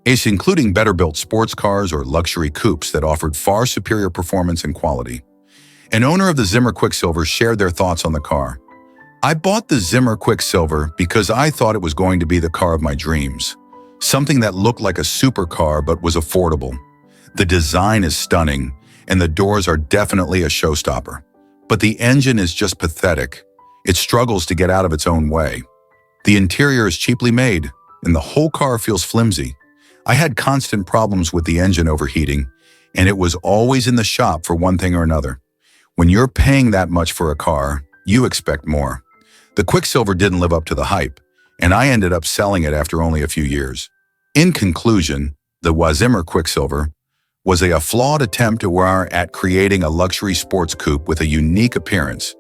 including better-built sports cars or luxury coupes that offered far superior performance and quality. An owner of the Zimmer Quicksilver shared their thoughts on the car. "I bought the Zimmer Quicksilver because I thought it was going to be the car of my dreams. Something that looked like a supercar but was affordable. The design is stunning, and the doors are definitely a showstopper. But the engine is just pathetic. It struggles to get out of its own way. The interior is cheaply made, and the whole car feels flimsy. I had constant problems with the engine overheating, and it was always in the shop for one thing or another. When you're paying that much for a car, you expect more." The Quicksilver didn't live up to the hype, and I ended up selling it after only a few years. In conclusion, the Zimmer Quicksilver was a flawed attempt at creating a luxury sports coupe with a unique appearance,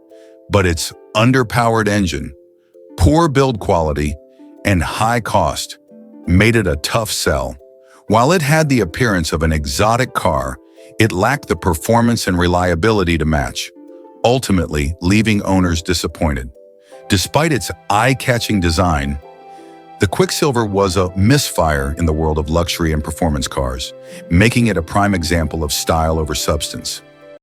but its underpowered engine, poor build quality, and high cost made it a tough sell. While it had the appearance of an exotic car, it lacked the performance and reliability to match, ultimately leaving owners disappointed. Despite its eye-catching design, the Quicksilver was a misfire in the world of luxury and performance cars, making it a prime example of style over substance.